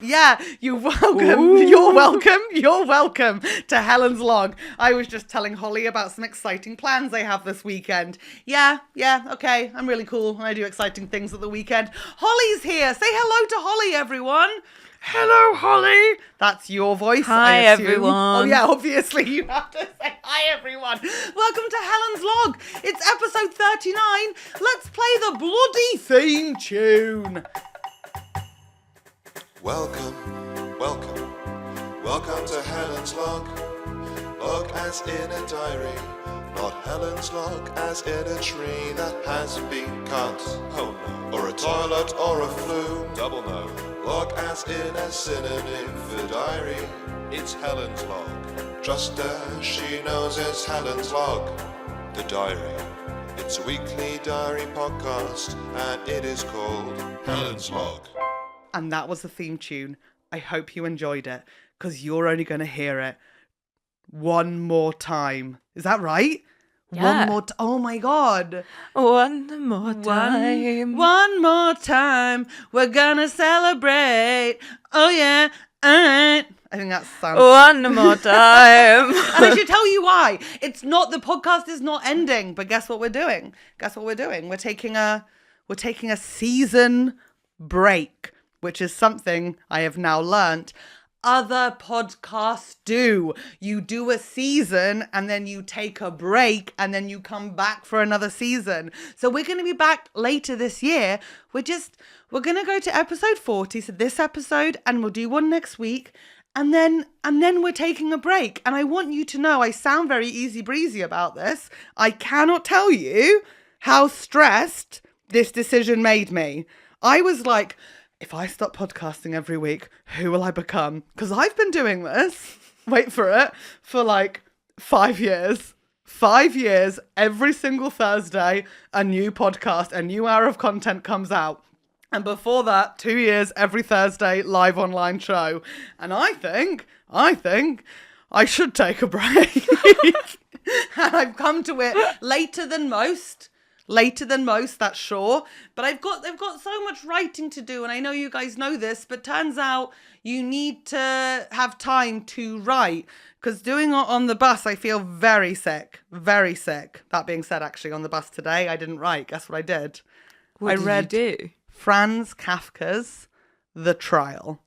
Yeah, you're welcome. Ooh. You're welcome. You're welcome to Helen's log. I was just telling Holly about some exciting plans I have this weekend. Yeah, okay. I'm really cool and I do exciting things at the weekend. Holly's here. Say hello to Holly, everyone. Hello, Holly. That's your voice. Hi, everyone. Oh, yeah, obviously you have to say hi, everyone. Welcome to Helen's log. It's episode 39. Let's play the bloody theme tune. Welcome to Helen's log. Log as in a diary, not Helen's log as in a tree that has been cut. Oh no. Or a toilet or a flume. Double no. Log as in a synonym for diary. It's Helen's log. Just as she knows it's Helen's log. The diary. It's a weekly diary podcast and it is called Helen's log. And that was the theme tune. I hope you enjoyed it, because you're only going to hear it one more time. Is that right? Yeah. One more oh my God. One more time. One more time. We're going to celebrate. Oh yeah. All right. I think that sounds... One more time. And I should tell you why. It's not, the podcast is not ending, but guess what we're doing? We're taking a season break, which is something I have now learnt other podcasts do. You do a season and then you take a break and then you come back for another season. So we're going to be back later this year. We're going to go to episode 40, so this episode, and we'll do one next week. And then we're taking a break. And I want you to know I sound very easy breezy about this. I cannot tell you how stressed this decision made me. I was like, if I stop podcasting every week, who will I become? Because I've been doing this, wait for it, for like 5 years. 5 years, every single Thursday, a new podcast, a new hour of content comes out. And before that, 2 years, every Thursday, live online show. And I think I should take a break. And I've come to it later than most, that's sure. But I've got so much writing to do, and I know you guys know this, but turns out you need to have time to write. Because doing it on the bus, I feel very sick. Very sick. That being said, actually, on the bus today, I didn't write. Guess what I did? What did you do? Franz Kafka's The Trial.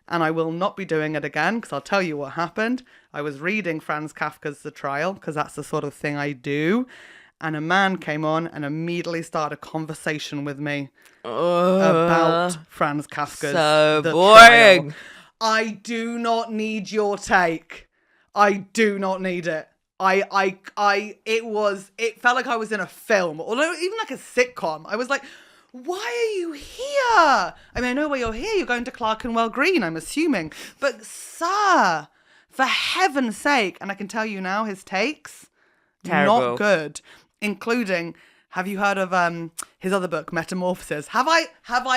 And I will not be doing it again, because I'll tell you what happened. I was reading Franz Kafka's The Trial, because that's the sort of thing I do. And a man came on and immediately started a conversation with me about Franz Kafka's The boring. Trial. I do not need your take. I do not need it. It felt like I was in a film, or even like a sitcom. I was like, why are you here? I mean, I know why you're here. You're going to Clerkenwell Green, I'm assuming. But sir, for heaven's sake, and I can tell you now, his takes, terrible. Not good. Including, have you heard of his other book, Metamorphosis? Have I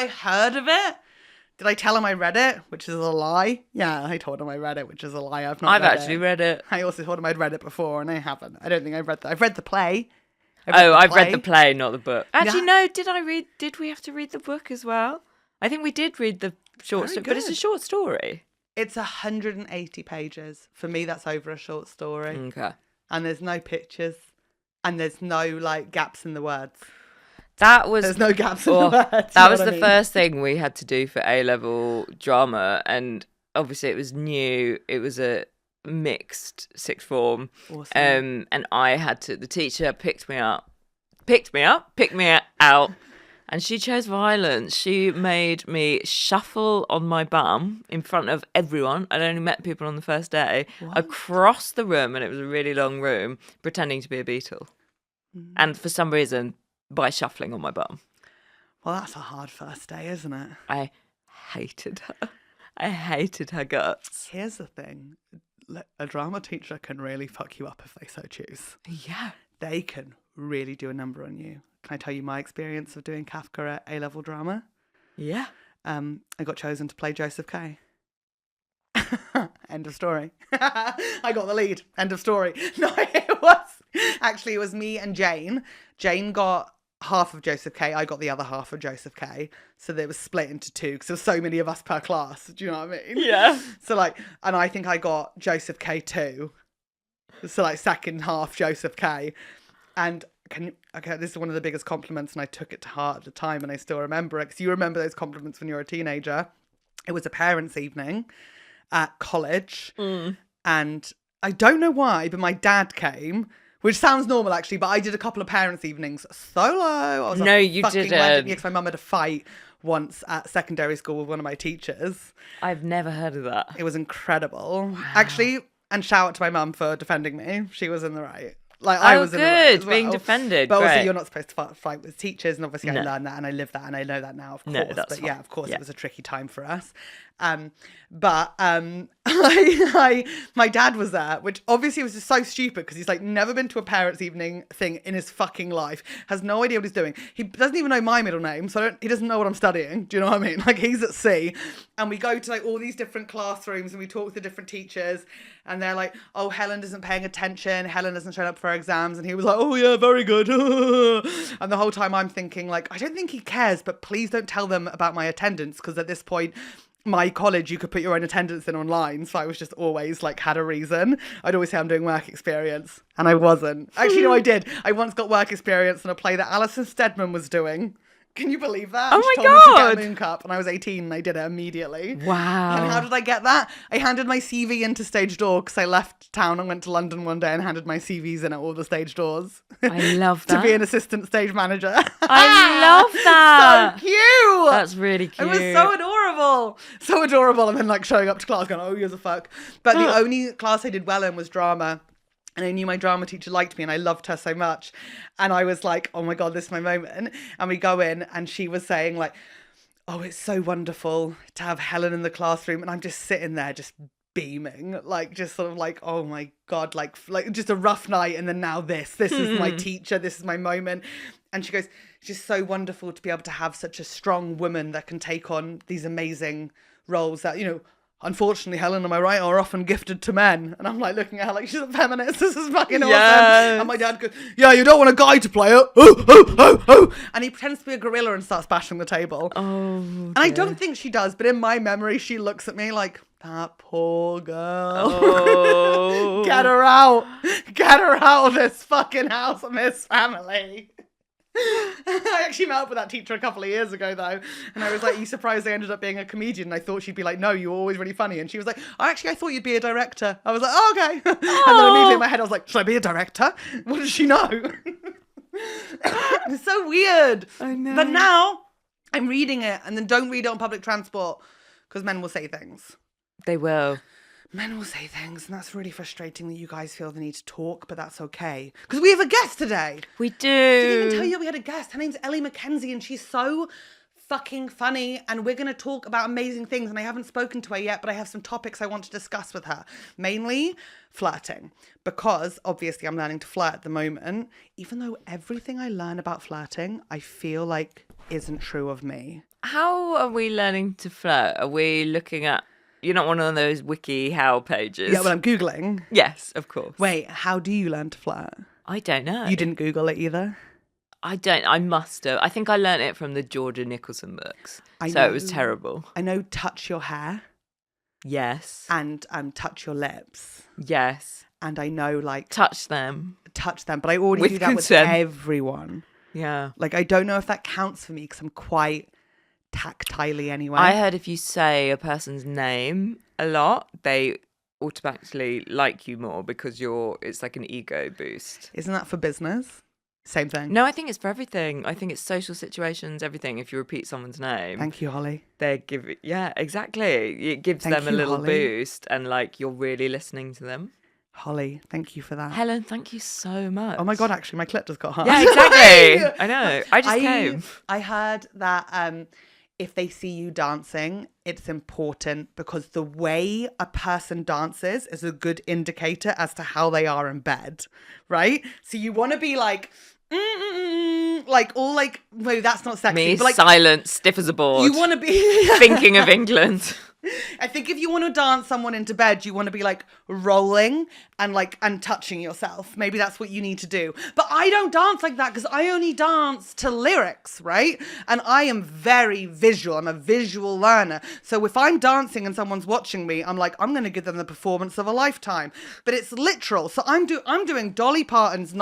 heard of it? Did I tell him I read it, which is a lie? Yeah, I told him I read it, which is a lie. I've actually read it. I also told him I'd read it before, and I haven't. I don't think I've read that. I've read the play. I've read the play, not the book. Actually, Yeah. no, did we have to read the book as well? I think we did read the short story, but it's a short story. It's 180 pages. For me, that's over a short story. Okay. And there's no pictures. And there's no, like, gaps in the words. There's no gaps in the words. That was the first thing we had to do for A-level drama. And obviously it was new. It was a mixed sixth form. Awesome. And I had to, the teacher picked me out, and she chose violence. She made me shuffle on my bum in front of everyone. I'd only met people on the first day. What? Across the room, and it was a really long room, pretending to be a beetle. And for some reason, by shuffling on my bum. Well, that's a hard first day, isn't it? I hated her. I hated her guts. Here's the thing. A drama teacher can really fuck you up if they so choose. Yeah. They can really do a number on you. Can I tell you my experience of doing Kafka at A-level drama? Yeah. I got chosen to play Joseph K. End of story. I got the lead. End of story. No, it was me and Jane. Jane got half of Joseph K. I got the other half of Joseph K. So they were split into two because there were so many of us per class. Do you know what I mean? Yeah. So like, and I think I got Joseph K too. So like second half Joseph K. And this is one of the biggest compliments, and I took it to heart at the time, and I still remember it because you remember those compliments when you were a teenager. It was a parents' evening at college, and I don't know why, but my dad came. Which sounds normal, actually, but I did a couple of parents' evenings solo. I was No, you didn't. Because my mum had a fight once at secondary school with one of my teachers. I've never heard of that. It was incredible. Wow. Actually, and shout out to my mum for defending me. She was in the right. Like, I was in the right as well. Being defended. But Great. also, you're not supposed to fight with teachers, and obviously I learned that, and I live that, and I know that now, of course. No, that's but fine. yeah, of course, Yeah. It was a tricky time for us. My dad was there, which obviously was just so stupid because he's like never been to a parents' evening thing in his fucking life, has no idea what he's doing. He doesn't even know my middle name, so he doesn't know what I'm studying. Do you know what I mean? Like, he's at sea, and we go to like all these different classrooms and we talk to different teachers, and they're like, oh, Helen isn't paying attention, Helen hasn't shown up for her exams, and he was like, oh yeah, very good. And the whole time I'm thinking like, I don't think he cares, but please don't tell them about my attendance, because at this point, my college, you could put your own attendance in online. So I was just always like had a reason. I'd always say I'm doing work experience, and I wasn't. Actually, no, I did. I once got work experience on a play that Alison Steadman was doing. Can you believe that? Oh She my told me to God. get a Moon Cup, and I was 18 and I did it immediately. Wow. And how did I get that? I handed my CV into stage door because I left town and went to London one day and handed my CVs in at all the stage doors. I love that. To be an assistant stage manager. I love that. So cute. That's really cute. It was so adorable. So adorable. And then like showing up to class going, oh, you're the fuck. But the only class I did well in was drama. And I knew my drama teacher liked me and I loved her so much. And I was like, oh my God, this is my moment. And we go in and she was saying like, oh, it's so wonderful to have Helen in the classroom. And I'm just sitting there just beaming, like just sort of like, oh my God, like just a rough night. And then now this is my teacher. This is my moment. And she goes, it's just so wonderful to be able to have such a strong woman that can take on these amazing roles that, you know, unfortunately, Helen, am I right, are often gifted to men. And I'm like looking at her like she's a feminist. This is fucking awesome. And my dad goes, yeah, you don't want a guy to play it. Oh. And he pretends to be a gorilla and starts bashing the table. Oh. And I don't think she does, but in my memory, she looks at me like, that poor girl. Oh. Get her out. Get her out of this fucking house and this family. I actually met up with that teacher a couple of years ago though, and I was like, you surprised I ended up being a comedian? And I thought she'd be like, no, you were always really funny. And she was like, oh, actually I thought you'd be a director. I was like, oh, okay. And then immediately in my head I was like, should I be a director? What does she know? It's so weird. I know. But now I'm reading it, and then don't read it on public transport because men will say things. They will. Men will say things, and that's really frustrating that you guys feel the need to talk, but that's okay. Because we have a guest today. We do. Didn't even tell you we had a guest. Her name's Ele Mckenzie, and she's so fucking funny, and we're going to talk about amazing things, and I haven't spoken to her yet, but I have some topics I want to discuss with her. Mainly flirting, because obviously I'm learning to flirt at the moment, even though everything I learn about flirting, I feel like isn't true of me. How are we learning to flirt? Are we looking at... You're not one of those wiki how pages. Yeah, well, I'm Googling. Yes, of course. Wait, how do you learn to flirt? I don't know. You didn't Google it either? I don't. I must have. I think I learnt it from the Georgia Nicholson books. So it was terrible. I know touch your hair. Yes. And touch your lips. Yes. And I know like... Touch them. But I already With do that consent. with everyone. Yeah. Like, I don't know if that counts for me because I'm quite tactilely anyway. I heard if you say a person's name a lot, they automatically like you more because it's like an ego boost. Isn't that for business? Same thing. No, I think it's for everything. I think it's social situations, everything. If you repeat someone's name, Thank you, Holly. yeah, exactly. It gives Thank them a you, little Holly. boost, and like you're really listening to them. Holly, thank you for that. Helen, thank you so much. Oh my God, actually, my clip just got hard. Yeah, exactly. I know. I just came. I heard that if they see you dancing, it's important because the way a person dances is a good indicator as to how they are in bed, right? So you want to be like, like all like, no, that's not sexy. Me, but like, silent, stiff as a board. you want to be thinking of England. I think if you want to dance someone into bed, you want to be like rolling and touching yourself. Maybe that's what you need to do. But I don't dance like that because I only dance to lyrics, right? And I am very visual. I'm a visual learner. So if I'm dancing and someone's watching me, I'm like, I'm going to give them the performance of a lifetime. But it's literal. So I'm doing Dolly Parton's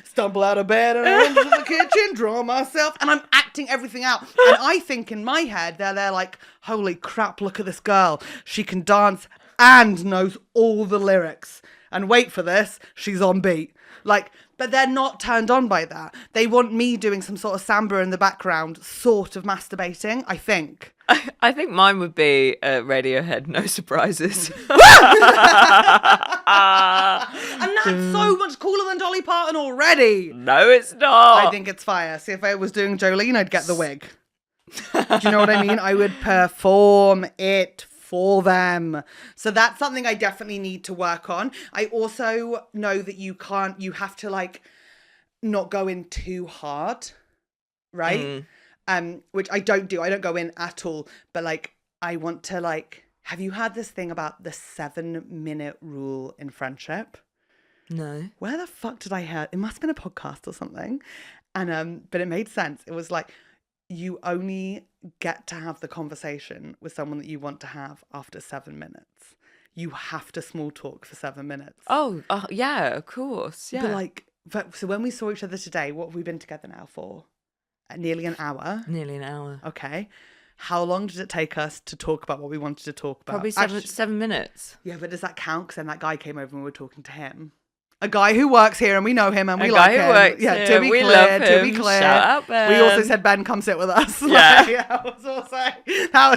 stumble out of bed and I run to the kitchen, draw myself, and I'm acting everything out. And I think in my head, they're like, holy crap, look at this girl. She can dance and knows all the lyrics. And wait for this, she's on beat. But they're not turned on by that. They want me doing some sort of samba in the background, sort of masturbating, I think. I think mine would be Radiohead, No Surprises. And that's so much cooler than Dolly Parton already. No, it's not. I think it's fire. See, if I was doing Jolene, I'd get the wig. Do you know what I mean? I would perform it for them. So that's something I definitely need to work on. I also know that you have to not go in too hard, right? Which I don't do. I don't go in at all. But I want to have you heard this thing about the 7-minute rule in friendship? No. Where the fuck did I hear? It must have been a podcast or something. And but it made sense. It was you only get to have the conversation with someone that you want to have after 7 minutes. You have to small talk for 7 minutes. Oh, yeah, of course. Yeah. But so when we saw each other today, what have we been together now for? Nearly an hour. Nearly an hour. Okay. How long did it take us to talk about what we wanted to talk about? Probably 7 minutes. Yeah, but does that count? Because then that guy came over and we were talking to him. A guy who works here and we know him and we like him. A guy who works here. To be clear. Shut up, Ben. We also said, Ben, come sit with us. Yeah. I was also damn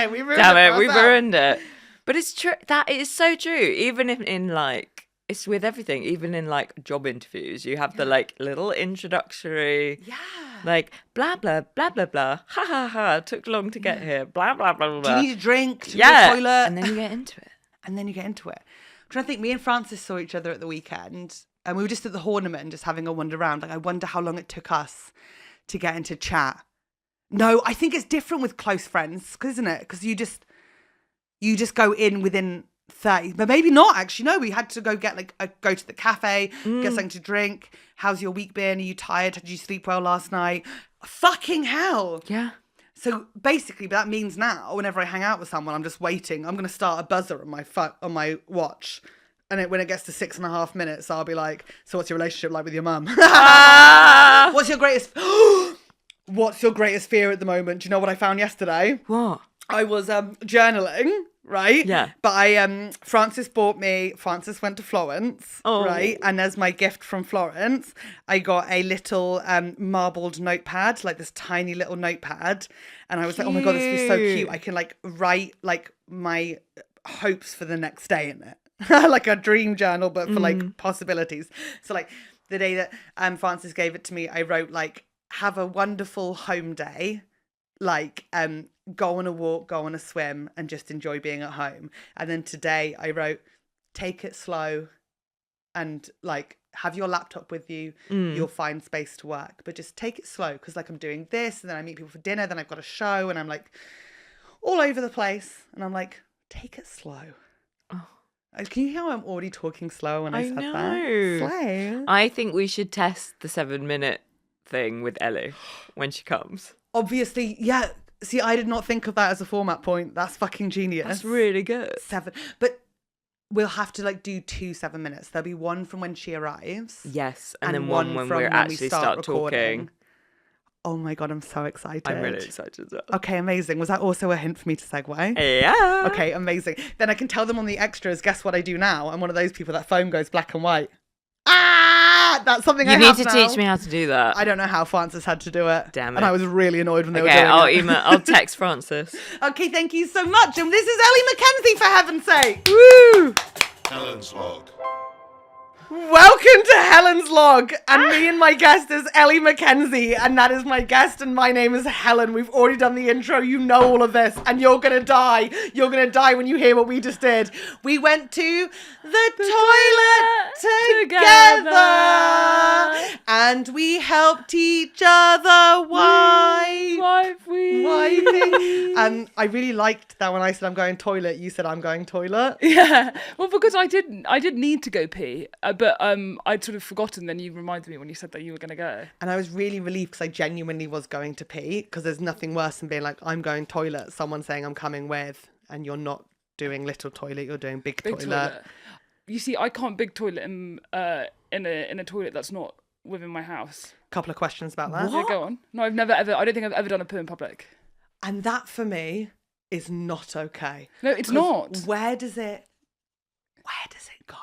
it. We ruined it. But it's true. That is so true. Even if it's with everything. Even in job interviews, you have the little introductory. Yeah. Blah, blah, blah, blah, blah. Ha, ha, ha. Took long to get here. Blah, blah, blah, blah. Do you need a drink? Do you need a toilet? And then you get into it. I'm trying to think, me and Francis saw each other at the weekend and we were just at the Horniman just having a wander around. I wonder how long it took us to get into chat. No, I think it's different with close friends, isn't it? Because you just go in within 30, but maybe not actually. No, we had to go get go to the cafe, get something to drink. How's your week been? Are you tired? Did you sleep well last night? Fucking hell. Yeah. So basically, that means now, whenever I hang out with someone, I'm just waiting. I'm going to start a buzzer on my watch. And when it gets to 6.5 minutes, I'll be like, so what's your relationship like with your mum? What's your greatest fear at the moment? Do you know what I found yesterday? What? I was journaling, right? Yeah. But Francis went to Florence, right? And as my gift from Florence, I got a little marbled notepad, this tiny little notepad. And I was like, oh my God, this is so cute. I can write my hopes for the next day in it. Like a dream journal, but for possibilities. So the day that Francis gave it to me, I wrote have a wonderful home day. Go on a walk, go on a swim, and just enjoy being at home. And then today I wrote, take it slow and have your laptop with you. You'll find space to work, but just take it slow because I'm doing this and then I meet people for dinner, then I've got a show and I'm all over the place. And I'm take it slow. Oh. Can you hear how I'm already talking slow when I said know. that? Slow. I think we should test the 7-minute thing with Ellie when she comes. Obviously, yeah. See, I did not think of that as a format point. That's fucking genius. That's really good. 7. But we'll have to do 2 7 minutes. There'll be one from when she arrives. Yes. And then one when we actually start talking. Oh my God, I'm so excited. I'm really excited as well. Okay, amazing. Was that also a hint for me to segue? Yeah. Okay, amazing. Then I can tell them on the extras, guess what I do now? I'm one of those people that phone goes black and white. That's something I have now. You need to teach me how to do that. I don't know how Francis had to do it. Damn it. And I was really annoyed when they were doing it. I'll text Francis. Okay, thank you so much. And this is Ele Mckenzie, for heaven's sake. Woo! Helen's log. Welcome to Helen's Log, and me and my guest is Ele Mckenzie, and that is my guest, and my name is Helen. We've already done the intro, you know all of this, and you're gonna die. You're gonna die when you hear what we just did. We went to the toilet together, and we helped each other wiping. And I really liked that when I said I'm going toilet, you said I'm going toilet. Yeah, well, because I did need to go pee, but I'd sort of forgotten. Then you reminded me when you said that you were going to go. And I was really relieved because I genuinely was going to pee, because there's nothing worse than being like, I'm going toilet, someone saying I'm coming with, and you're not doing little toilet, you're doing big toilet. You see, I can't big toilet in a toilet that's not within my house. Couple of questions about that. Yeah, go on. No, I don't think I've ever done a poo in public. And that for me is not okay. No, it's not. Where does it go?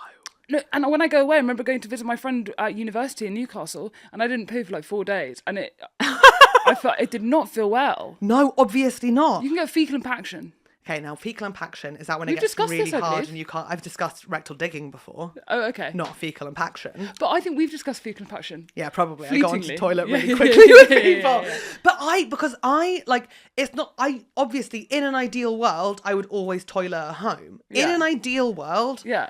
No, and when I go away, I remember going to visit my friend at university in Newcastle, and I didn't poo for like 4 days, and I felt it did not feel well. No, obviously not. You can get fecal impaction. Okay, now fecal impaction is that when We've it gets discussed really this, I hard believe. and you can't. I've discussed rectal digging before, Oh, okay. not fecal impaction. But I think we've discussed fecal impaction. Yeah, probably. I go onto the Fleetingly. toilet Yeah, really yeah, quickly yeah, with yeah, people. yeah. But it's not, I obviously, in an ideal world, I would always toilet at home. In Yeah. an ideal world, Yeah.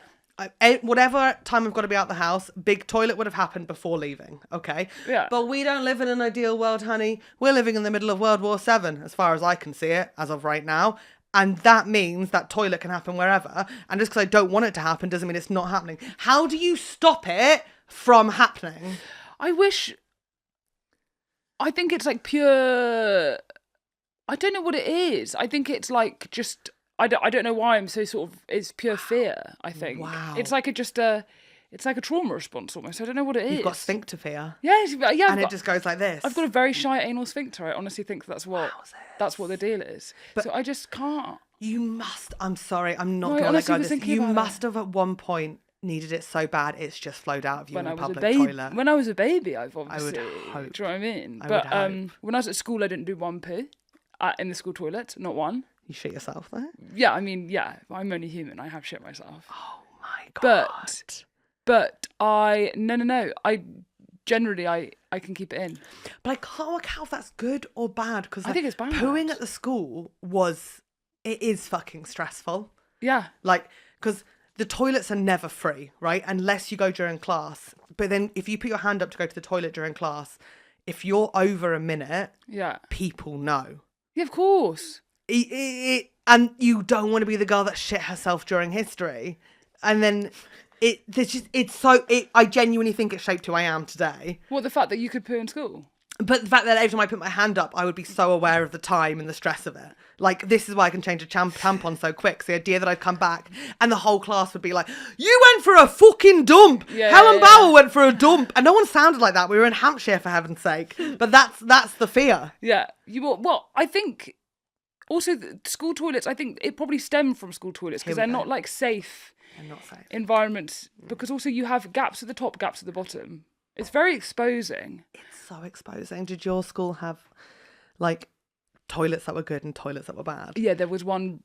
whatever time I've got to be out the house, big toilet would have happened before leaving, okay? Yeah. But we don't live in an ideal world, honey. We're living in the middle of World War VII, as far as I can see it, as of right now. And that means that toilet can happen wherever. And just because I don't want it to happen doesn't mean it's not happening. How do you stop it from happening? I think it's like pure. I don't know what it is. I think it's like just. I don't know why I'm so sort of. It's pure fear. I think. Wow. It's like it's like a trauma response almost. I don't know what it is. You've got sphincter fear. Yeah. And it just goes like this. I've got a very shy anal sphincter. I honestly think that's what the deal is. So I just can't. You must. I'm sorry. I'm not No, I going to let honestly go of was this. thinking You about must it. have at one point needed it so bad it's just flowed out of you When in I a was a public baby, toilet. when I was a baby, I've obviously. hope. Do you know what I mean? I But would hope. when I was at school, I didn't do one poo in the school toilet, not one. You shit yourself there? Yeah, I mean, yeah, I'm only human. I have shit myself. Oh my God. But I I generally I can keep it in. But I can't work out if that's good or bad, because I think it's bad. Pooing at the school it is fucking stressful. Yeah. Like, because the toilets are never free, right? Unless you go during class. But then if you put your hand up to go to the toilet during class, if you're over a minute, Yeah. people know. Yeah, of course. And you don't want to be the girl that shit herself during history. And then I genuinely think it shaped who I am today. What, the fact that you could poo in school? But the fact that every time I put my hand up, I would be so aware of the time and the stress of it. Like, this is why I can change a tampon so quick. The idea that I'd come back and the whole class would be like, you went for a fucking dump. Helen Bauer went for a dump. And no one sounded like that. We were in Hampshire, for heaven's sake. But that's the fear. Yeah. Well, I think also the school toilets, I think it probably stemmed from school toilets because they're not like safe environments, because also you have gaps at the top, gaps at the bottom. It's very exposing. It's so exposing. Did your school have like toilets that were good and toilets that were bad? Yeah, there was one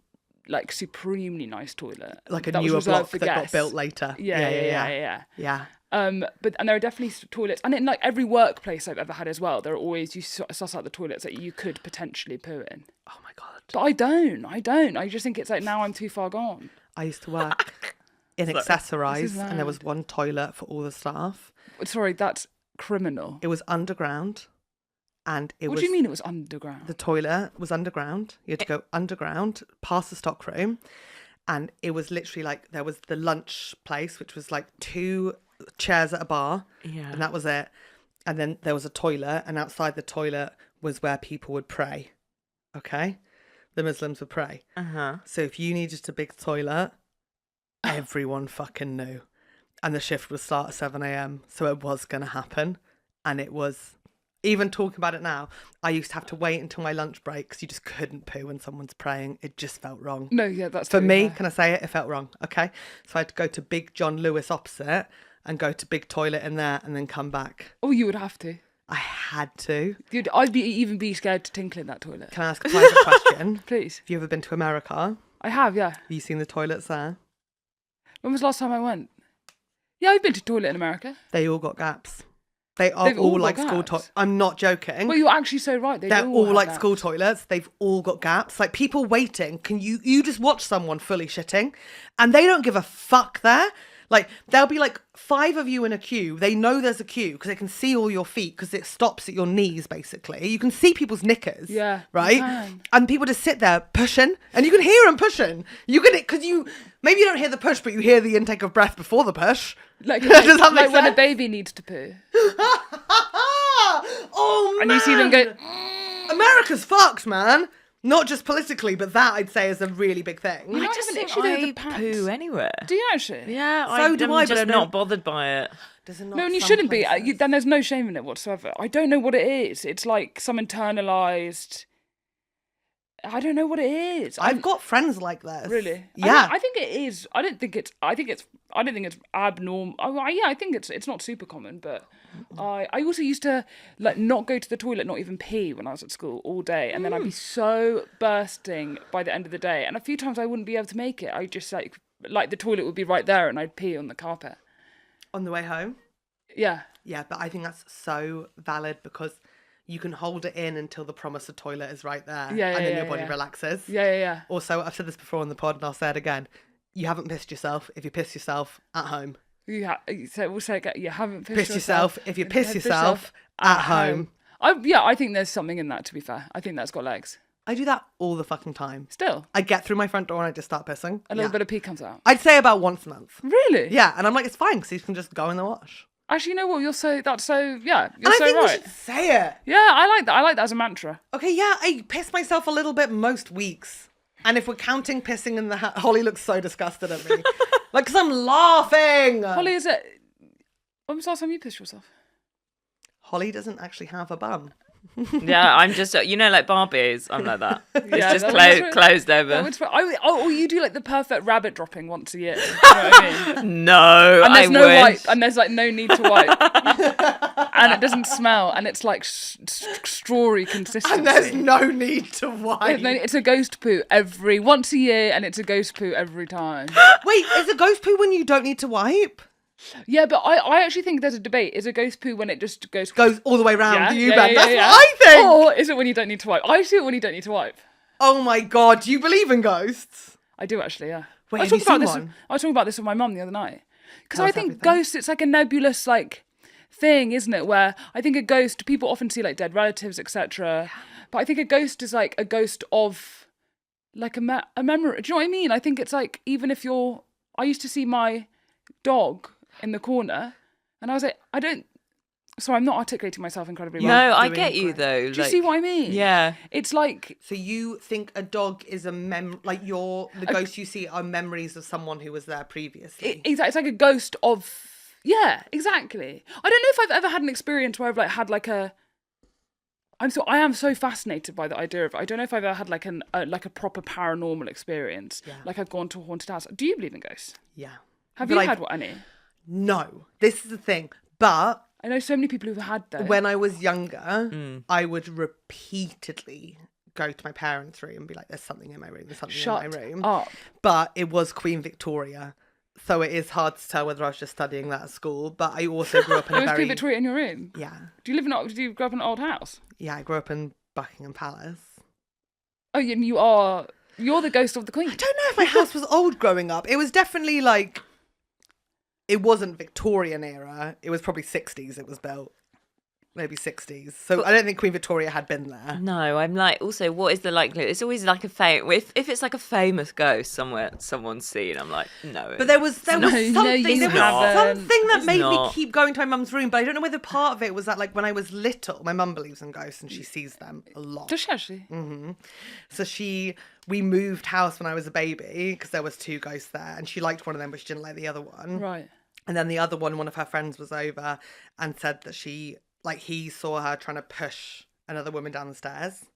like supremely nice toilet, like a that was newer reserved block for that guests. got built later. Yeah. Yeah. But there are definitely toilets, and in like every workplace I've ever had as well, there are always, you suss out the toilets that you could potentially poo in. Oh my God. But I don't. I just think it's like now I'm too far gone. I used to work in Accessorise, This is and there was mad. one toilet for all the staff. Sorry, that's criminal. It was underground, and What do you mean it was underground? The toilet was underground. You had to go underground, past the stockroom, and it was literally like there was the lunch place, which was like 2 chairs at a bar, and that was it. And then there was a toilet, and outside the toilet was where people would pray. Okay, the Muslims would pray. So if you needed a big toilet, everyone fucking knew. And the shift would start at 7 a.m. So it was going to happen. And it was, even talking about it now, I used to have to wait until my lunch break because you just couldn't poo when someone's praying. It just felt wrong. No, yeah, that's For me, fair. can I say it? It felt wrong. Okay. So I had to go to Big John Lewis opposite and go to big toilet in there and then come back. Oh, you would have to. I had to. I'd even be scared to tinkle in that toilet. Can I ask a private question? Please. Have you ever been to America? I have, yeah. Have you seen the toilets there? When was the last time I went? Yeah, I've been to toilet in America. They all got gaps. They are They've all all got like school gaps. toilets. I'm not joking. Well, you're actually so right. They're do all have like that. school toilets. They've all got gaps. Like people waiting. You just watch someone fully shitting and they don't give a fuck there. Like there'll be like 5 of you in a queue. They know there's a queue because they can see all your feet because it stops at your knees basically. You can see people's knickers. Yeah. Right? You can. And people just sit there pushing and you can hear them pushing. You can, because maybe you don't hear the push, but you hear the intake of breath before the push. Like, Does that make like when a sense? baby needs to poo. Oh, man. And you see them go... America's fucked, man. Not just politically, but that I'd say is a really big thing. You know, I I just have an think issue though with the I pants. poo anywhere. Do you actually? Yeah, So I'm do I, but just I don't- not bothered by it. Does it not No, and you some shouldn't be. places? Then there's no shame in it whatsoever. I don't know what it is. It's like some internalized... I don't know what it is. I've got friends like this. Really? Yeah. I think it is. I don't think it's abnormal. I think it's not super common, but I also used to like not go to the toilet, not even pee when I was at school all day, and then I'd be so bursting by the end of the day. And a few times I wouldn't be able to make it. I just like the toilet would be right there, and I'd pee on the carpet. On the way home. Yeah. Yeah, but I think that's so valid because you can hold it in until the promise of toilet is right there. Yeah, and then yeah, your body yeah. relaxes. Yeah. Also, I've said this before on the pod and I'll say it again. You haven't pissed yourself if you piss yourself at home. We'll say again, you haven't Piss yourself if you piss yourself at home. I think there's something in that, to be fair. I think that's got legs. I do that all the fucking time. Still, I get through my front door and I just start pissing. a little bit of pee comes out. I'd say about once a month. Really? Yeah, and I'm like, it's fine because you can just go in the wash. Actually, you know what? You're so you're And I so think right. we should say it. Yeah, I like that. I like that as a mantra. Okay, yeah, I piss myself a little bit most weeks. And if we're counting pissing in the Holly looks so disgusted at me. Like, because I'm laughing. Holly, is it? When was the last time you pissed yourself? Holly doesn't actually have a bum. Yeah, I'm just, like Barbies. I'm like that. It's Yeah, just that one's closed That over. one's or you do like the perfect rabbit dropping once a year. You know what I mean? No, And there's I no wish. wipe, and there's like no need to wipe, and it doesn't smell, and it's like strawy consistency. And there's no need to wipe. It's a ghost poo once a year, and it's a ghost poo every time. Wait, is a ghost poo when you don't need to wipe? Yeah, but I actually think there's a debate. Is a ghost poo when it just goes Goes all the way round you, yeah, man. yeah, That's yeah. what I think. Or is it when you don't need to wipe? I see it when you don't need to wipe. Oh my God, do you believe in ghosts? I do actually, yeah. Wait, I was have you talking about seen this. one? I was talking about this with my mum the other night because Tell I us think everything. ghosts. It's like a nebulous like thing, isn't it? Where I think a ghost. People often see like dead relatives, etc. But I think a ghost is like a ghost of like a memory. Do you know what I mean? I think it's like even if you're. I used to see my dog in the corner, and I was like, Sorry, I'm not articulating myself incredibly well. No, I doing get you great. though. Do you see what I mean? Yeah. It's like So you think a dog is the ghosts you see are memories of someone who was there previously? it's like a ghost of. Yeah, exactly. I don't know if I've ever had an experience where I've like had like a. I am so fascinated by the idea of it. I don't know if I've ever had like a proper paranormal experience. Yeah. Like I've gone to a haunted house. Do you believe in ghosts? Yeah. Have But you I've- had any? No, this is the thing. But I know so many people who've had those. when I was younger, I would repeatedly go to my parents' room and be like, there's something in my room, there's something Shut in my room. up. But it was Queen Victoria. So it is hard to tell whether I was just studying that at school. But I also grew up in There a was very... Queen Victoria in your room. Yeah. Do you grow up in an old house? Yeah, I grew up in Buckingham Palace. Oh, and you're the ghost of the Queen. I don't know if my house was old growing up. It was definitely like... It wasn't Victorian era. It was probably 60s it was built. Maybe 60s. So I don't think Queen Victoria had been there. No, I'm like, also, what is the likelihood? It's always like if it's like a famous ghost somewhere, someone's seen, I'm like, no. But there was something. you There was haven't. something that It's made me not. keep going to my mum's room. But I don't know whether part of it was that, like, when I was little, my mum believes in ghosts and she sees them a lot. Does she actually? So we moved house when I was a baby because there was 2 ghosts there, and she liked one of them, but she didn't like the other one. Right. And then the other one of her friends was over and said that he saw her trying to push another woman down the stairs.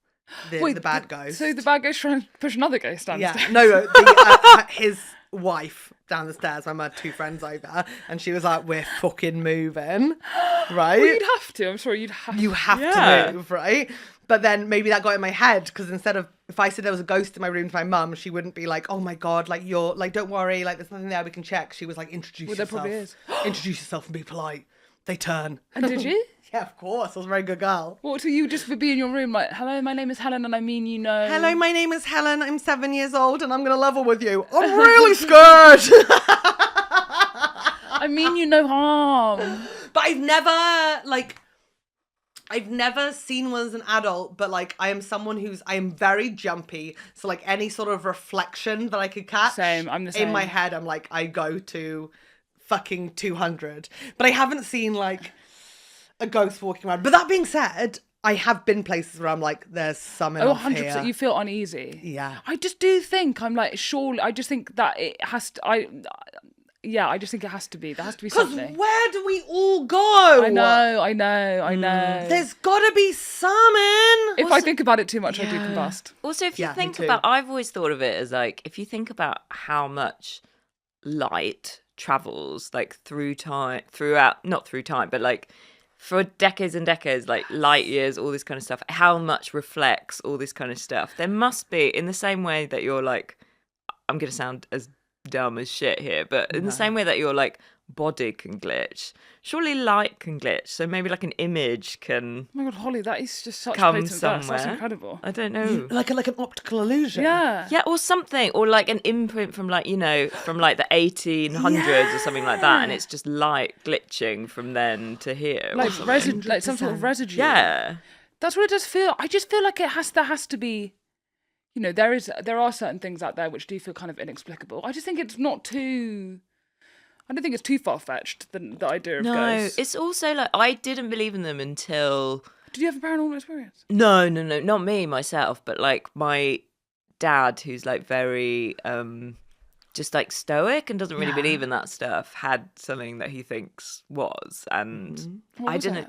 The bad ghost. So the bad ghost trying to push another ghost down the Yeah, stairs? no, his wife down the stairs. My mum had 2 friends over, and she was like, "We're fucking moving, right? Well, you'd have to. I'm sorry, you'd have You to. have Yeah. to move, right?" But then maybe that got in my head because instead of, if I said there was a ghost in my room to my mum, she wouldn't be like, oh my God, like you're, like, don't worry, like there's nothing there we can check. She was like, introduce yourself. There probably is. Introduce yourself and be polite. They turn. And did you? Yeah, of course. I was a very good girl. What, so you just would be in your room like, hello, my name is Helen and I mean you know. Hello, my name is Helen. I'm 7 years old and I'm going to level with you. I'm really scared. I mean you no harm. But I've never seen one as an adult, but like I am someone I am very jumpy. So like any sort of reflection that I could catch. Same, I'm the same. In my head, I'm like, I go to fucking 200. But I haven't seen like a ghost walking around. But that being said, I have been places where I'm like, there's something off 100%. Here. You feel uneasy. Yeah. I just do think, I'm like, surely, I just think that it has to, I just think it has to be. There has to be something. Because where do we all go? I know. There's got to be something. If I think about it too much, I do combust. Also, if you think about, I've always thought of it as like, if you think about how much light travels like not through time, but like for decades and decades, like light years, all this kind of stuff, how much reflects all this kind of stuff. There must be, in the same way that you're like, I'm going to sound as dumb as shit here, but in the same way that your like body can glitch, surely light can glitch. So maybe like an image can. Oh my God, Holly, that is just such come blatant somewhere. verse. That's incredible. I don't know, like an optical illusion. Yeah, or something, or like an imprint from like from like the 1800s or something like that, and it's just light glitching from then to here, like like some sort of residue. Yeah, that's what it does feel. I just feel like there has to be. You know, there are certain things out there which do feel kind of inexplicable. I just think it's not too. I don't think it's too far-fetched, the idea of ghosts. No, it's also like, I didn't believe in them until... Did you have a paranormal experience? No, not me, myself, but like my dad, who's like very just like stoic and doesn't really believe in that stuff, had something that he thinks was, and I didn't...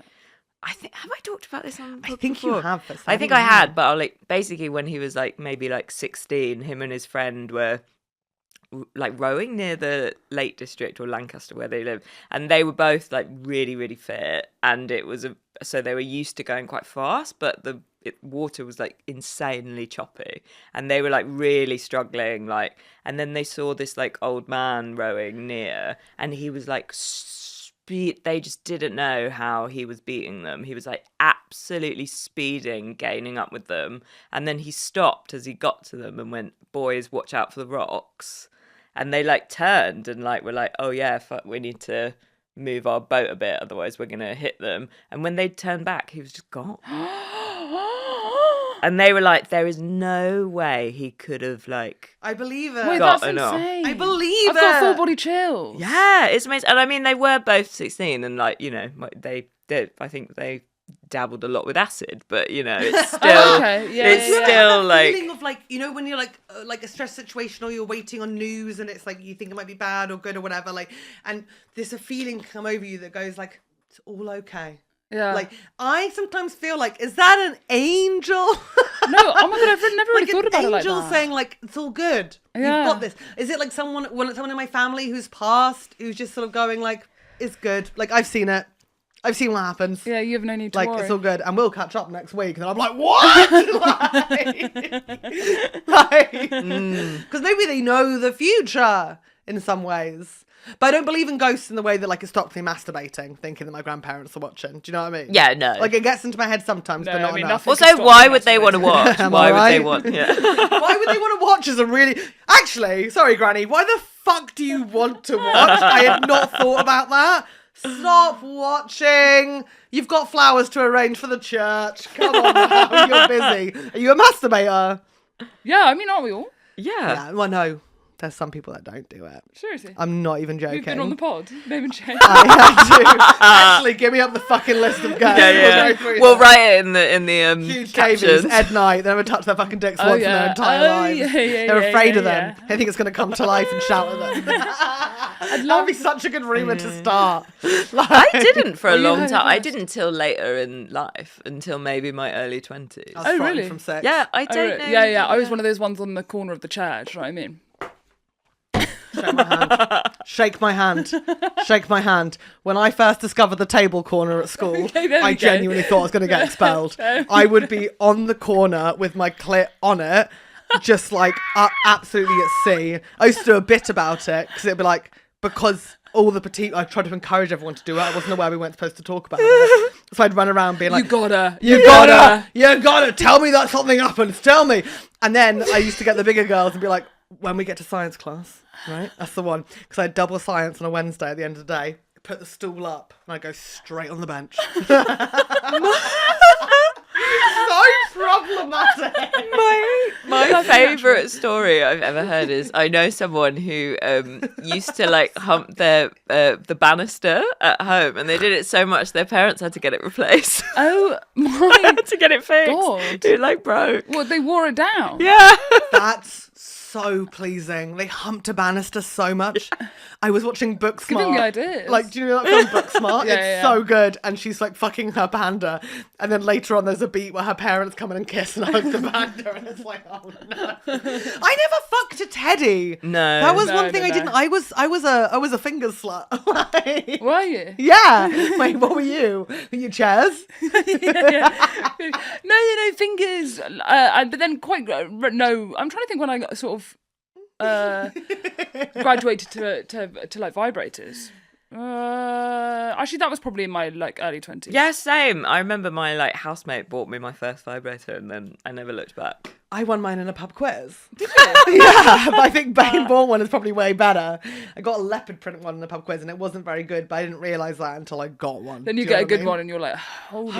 have I talked about this on the podcast? I think before? you have. I think I had, but like basically when he was like maybe like 16, him and his friend were like rowing near the Lake District or Lancaster where they live, and they were both like really, really fit, and it was so they were used to going quite fast, but the water was like insanely choppy, and they were like really struggling, like, and then they saw this like old man rowing near, and he was like they just didn't know how he was beating them. He was like absolutely speeding, gaining up with them. And then he stopped as he got to them and went, boys, watch out for the rocks. And they like turned and like were like, oh yeah, fuck, we need to move our boat a bit, otherwise we're going to hit them. And when they turned back, he was just gone. And they were like, there is no way he could have like... I believe it. Wait, that's insane. I believe I've got full body chills. Yeah, it's amazing. And I mean, they were both 16 and like, you know, they did, I think they dabbled a lot with acid, but you know, it's still, still like... feeling of like, you know, when you're like a stress situation or you're waiting on news and it's like, you think it might be bad or good or whatever, like, and there's a feeling come over you that goes like, it's all okay. Yeah. Like, I sometimes feel like, is that an angel? No, oh my God, I've never really thought about it like that. An angel saying like, it's all good. Yeah. You've got this. Is it like someone in my family who's passed, who's just sort of going like, it's good. Like, I've seen it. I've seen what happens. Yeah, you have no need to worry. worry. It's all good. And we'll catch up next week. And I'm like, what? Because maybe they know the future in some ways. But I don't believe in ghosts in the way that like it stopped me mastabting, thinking that my grandparents are watching. Do you know what I mean? Yeah, no. Like it gets into my head sometimes, but not enough. Also, why would they want to watch? Why would they want? Yeah. Why would they want to watch? Is a really actually. Sorry, Granny. Why the fuck do you want to watch? I had not thought about that. Stop watching. You've got flowers to arrange for the church. Come on now. You're busy. Are you a masturbator? Yeah, I mean, aren't we all? Yeah. Well, no. There's some people that don't do it. Seriously? I'm not even joking. You've been on the pod, name and change. I do. Actually, give me up the fucking list of guys. Yeah. We'll write it in the huge captions. cavies, Ed Night. They never touch their fucking dicks once in their entire lives. They're afraid of them. They think it's going to come to life and shout at them. That would be such a good rumour to start. Like, I didn't for a long time. I didn't until later in life, until maybe my early 20s. Oh, really? From sex. Yeah, I don't know. Yeah. I was one of those ones on the corner of the chair. Do you know what I mean? Shake my hand. Shake my hand. When I first discovered the table corner at school, I genuinely thought I was going to get expelled. I would be on the corner with my clit on it, just like absolutely at sea. I used to do a bit about it because it'd be like, because all the petite, I tried to encourage everyone to do it. I wasn't aware we weren't supposed to talk about it. So I'd run around being like, you gotta tell me that something happened. Tell me. And then I used to get the bigger girls and be like, when we get to science class, right? That's the one. Because I had double science on a Wednesday at the end of the day. Put the stool up and I go straight on the bench. So problematic. My favourite story I've ever heard is I know someone who used to like hump the banister at home, and they did it so much their parents had to get it replaced. Oh my to get it fixed. God. It like broke. Well, they wore it down. Yeah. That's so pleasing. They humped a banister so much. I was watching Booksmart. Give them the ideas. Like, do you know that film Booksmart? Yeah. So good. And she's like fucking her panda. And then later on there's a beat where her parents come in and kiss and hug the panda. And it's like, oh no. I never fucked a teddy. No. That was one thing I didn't. I was a finger slut. Like, were you? yeah. Wait, what were you? Were you chairs? No, fingers. But then no. I'm trying to think when I got sort of graduated to like vibrators. Actually, that was probably in my like early 20s. Yeah, same. I remember my like housemate bought me my first vibrator, and then I never looked back. I won mine in a pub quiz. Did you? Yeah, but I think Bane Ball one is probably way better. I got a leopard print one in the pub quiz and it wasn't very good, but I didn't realise that until I got one. Then you get a good one and you're like, holy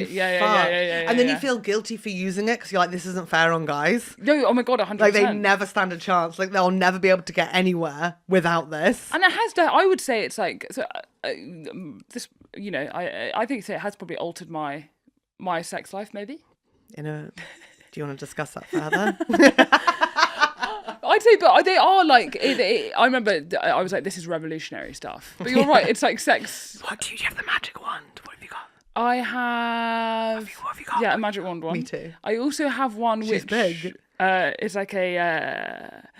fuck. Yeah. And then you feel guilty for using it because you're like, this isn't fair on guys. No, oh my God, 100%. Like they never stand a chance. Like they'll never be able to get anywhere without this. And it has to, I would say it's like, this, you know, I think it has probably altered my sex life maybe. Do you want to discuss that further? I'd say, but they are like. I remember I was like, "This is revolutionary stuff." But you're right; it's like sex. What do you have? The magic wand? What have you got? I have. What have you got? Yeah, a magic wand one. Me too. I also have one which big. It's like a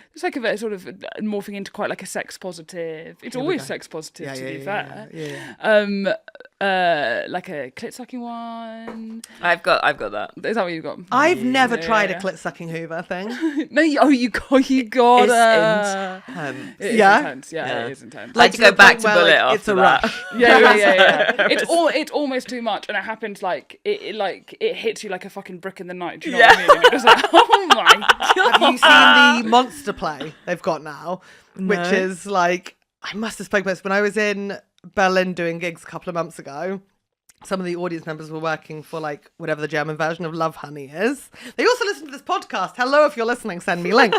sort of morphing into quite like a sex positive. It's always sex positive to be fair. Yeah. Like a clit sucking one. I've got that. Is that what you've got? I've never tried a clit sucking Hoover thing. No, you got It's it is intense. Yeah, it is intense. Like to go back to bullet after it's a that. rush. Yeah. It's almost too much, and it happens like it hits you like a fucking brick in the night. Do you know what I mean? And you're just like, oh my God. Have you seen the monster play they've got now? No. Which is like, I must have spoken about this when I was in Berlin doing gigs a couple of months ago. Some of the audience members were working for like whatever the German version of Love Honey is. They also listen to this podcast. Hello, if you're listening, send me links.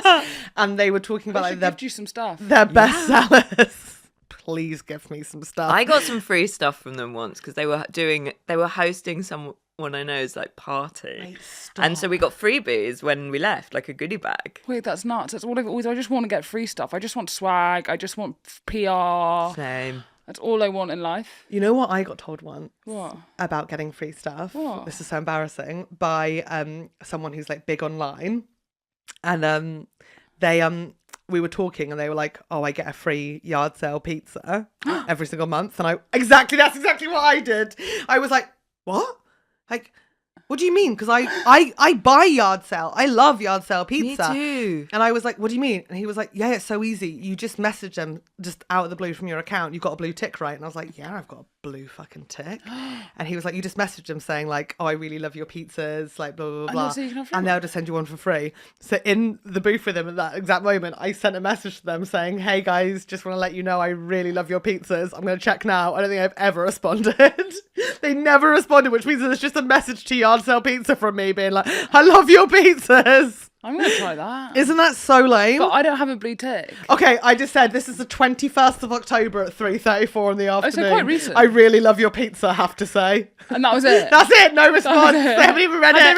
And they were talking about like gift you some stuff. Their best sellers. Please give me some stuff. I got some free stuff from them once because they were hosting someone I know's like party. Wait, and so we got freebies when we left, like a goodie bag. Wait, that's nuts. That's all I've always. I just want to get free stuff. I just want swag. I just want PR. Same. That's all I want in life. You know what I got told once? What? About getting free stuff? What? This is so embarrassing. By someone who's like big online. And we were talking and they were like, oh, I get a free yard sale pizza every single month. And that's exactly what I did. I was like, what? Like, what do you mean? Because I buy yard sale. I love yard sale pizza. Me too. And I was like, what do you mean? And he was like, yeah, it's so easy. You just message them just out of the blue from your account. You got a blue tick, right? And I was like, yeah, I've got a blue fucking tick. And he was like, you just message them saying like, oh, I really love your pizzas, like blah, blah, blah. So you can have free and they'll just send you one for free. So in the booth with them at that exact moment, I sent a message to them saying, hey guys, just want to let you know I really love your pizzas. I'm going to check now. I don't think I've ever responded. They never responded, which means there's just a message to yard sale pizza from me being like, I love your pizzas. I'm going to try that. Isn't that so lame? But I don't have a blue tick. Okay, I just said this is the 21st of October at 3:34 in the afternoon. Oh, so quite recent. I really love your pizza, I have to say. And that was it? That's it, no response. They haven't even read it. Have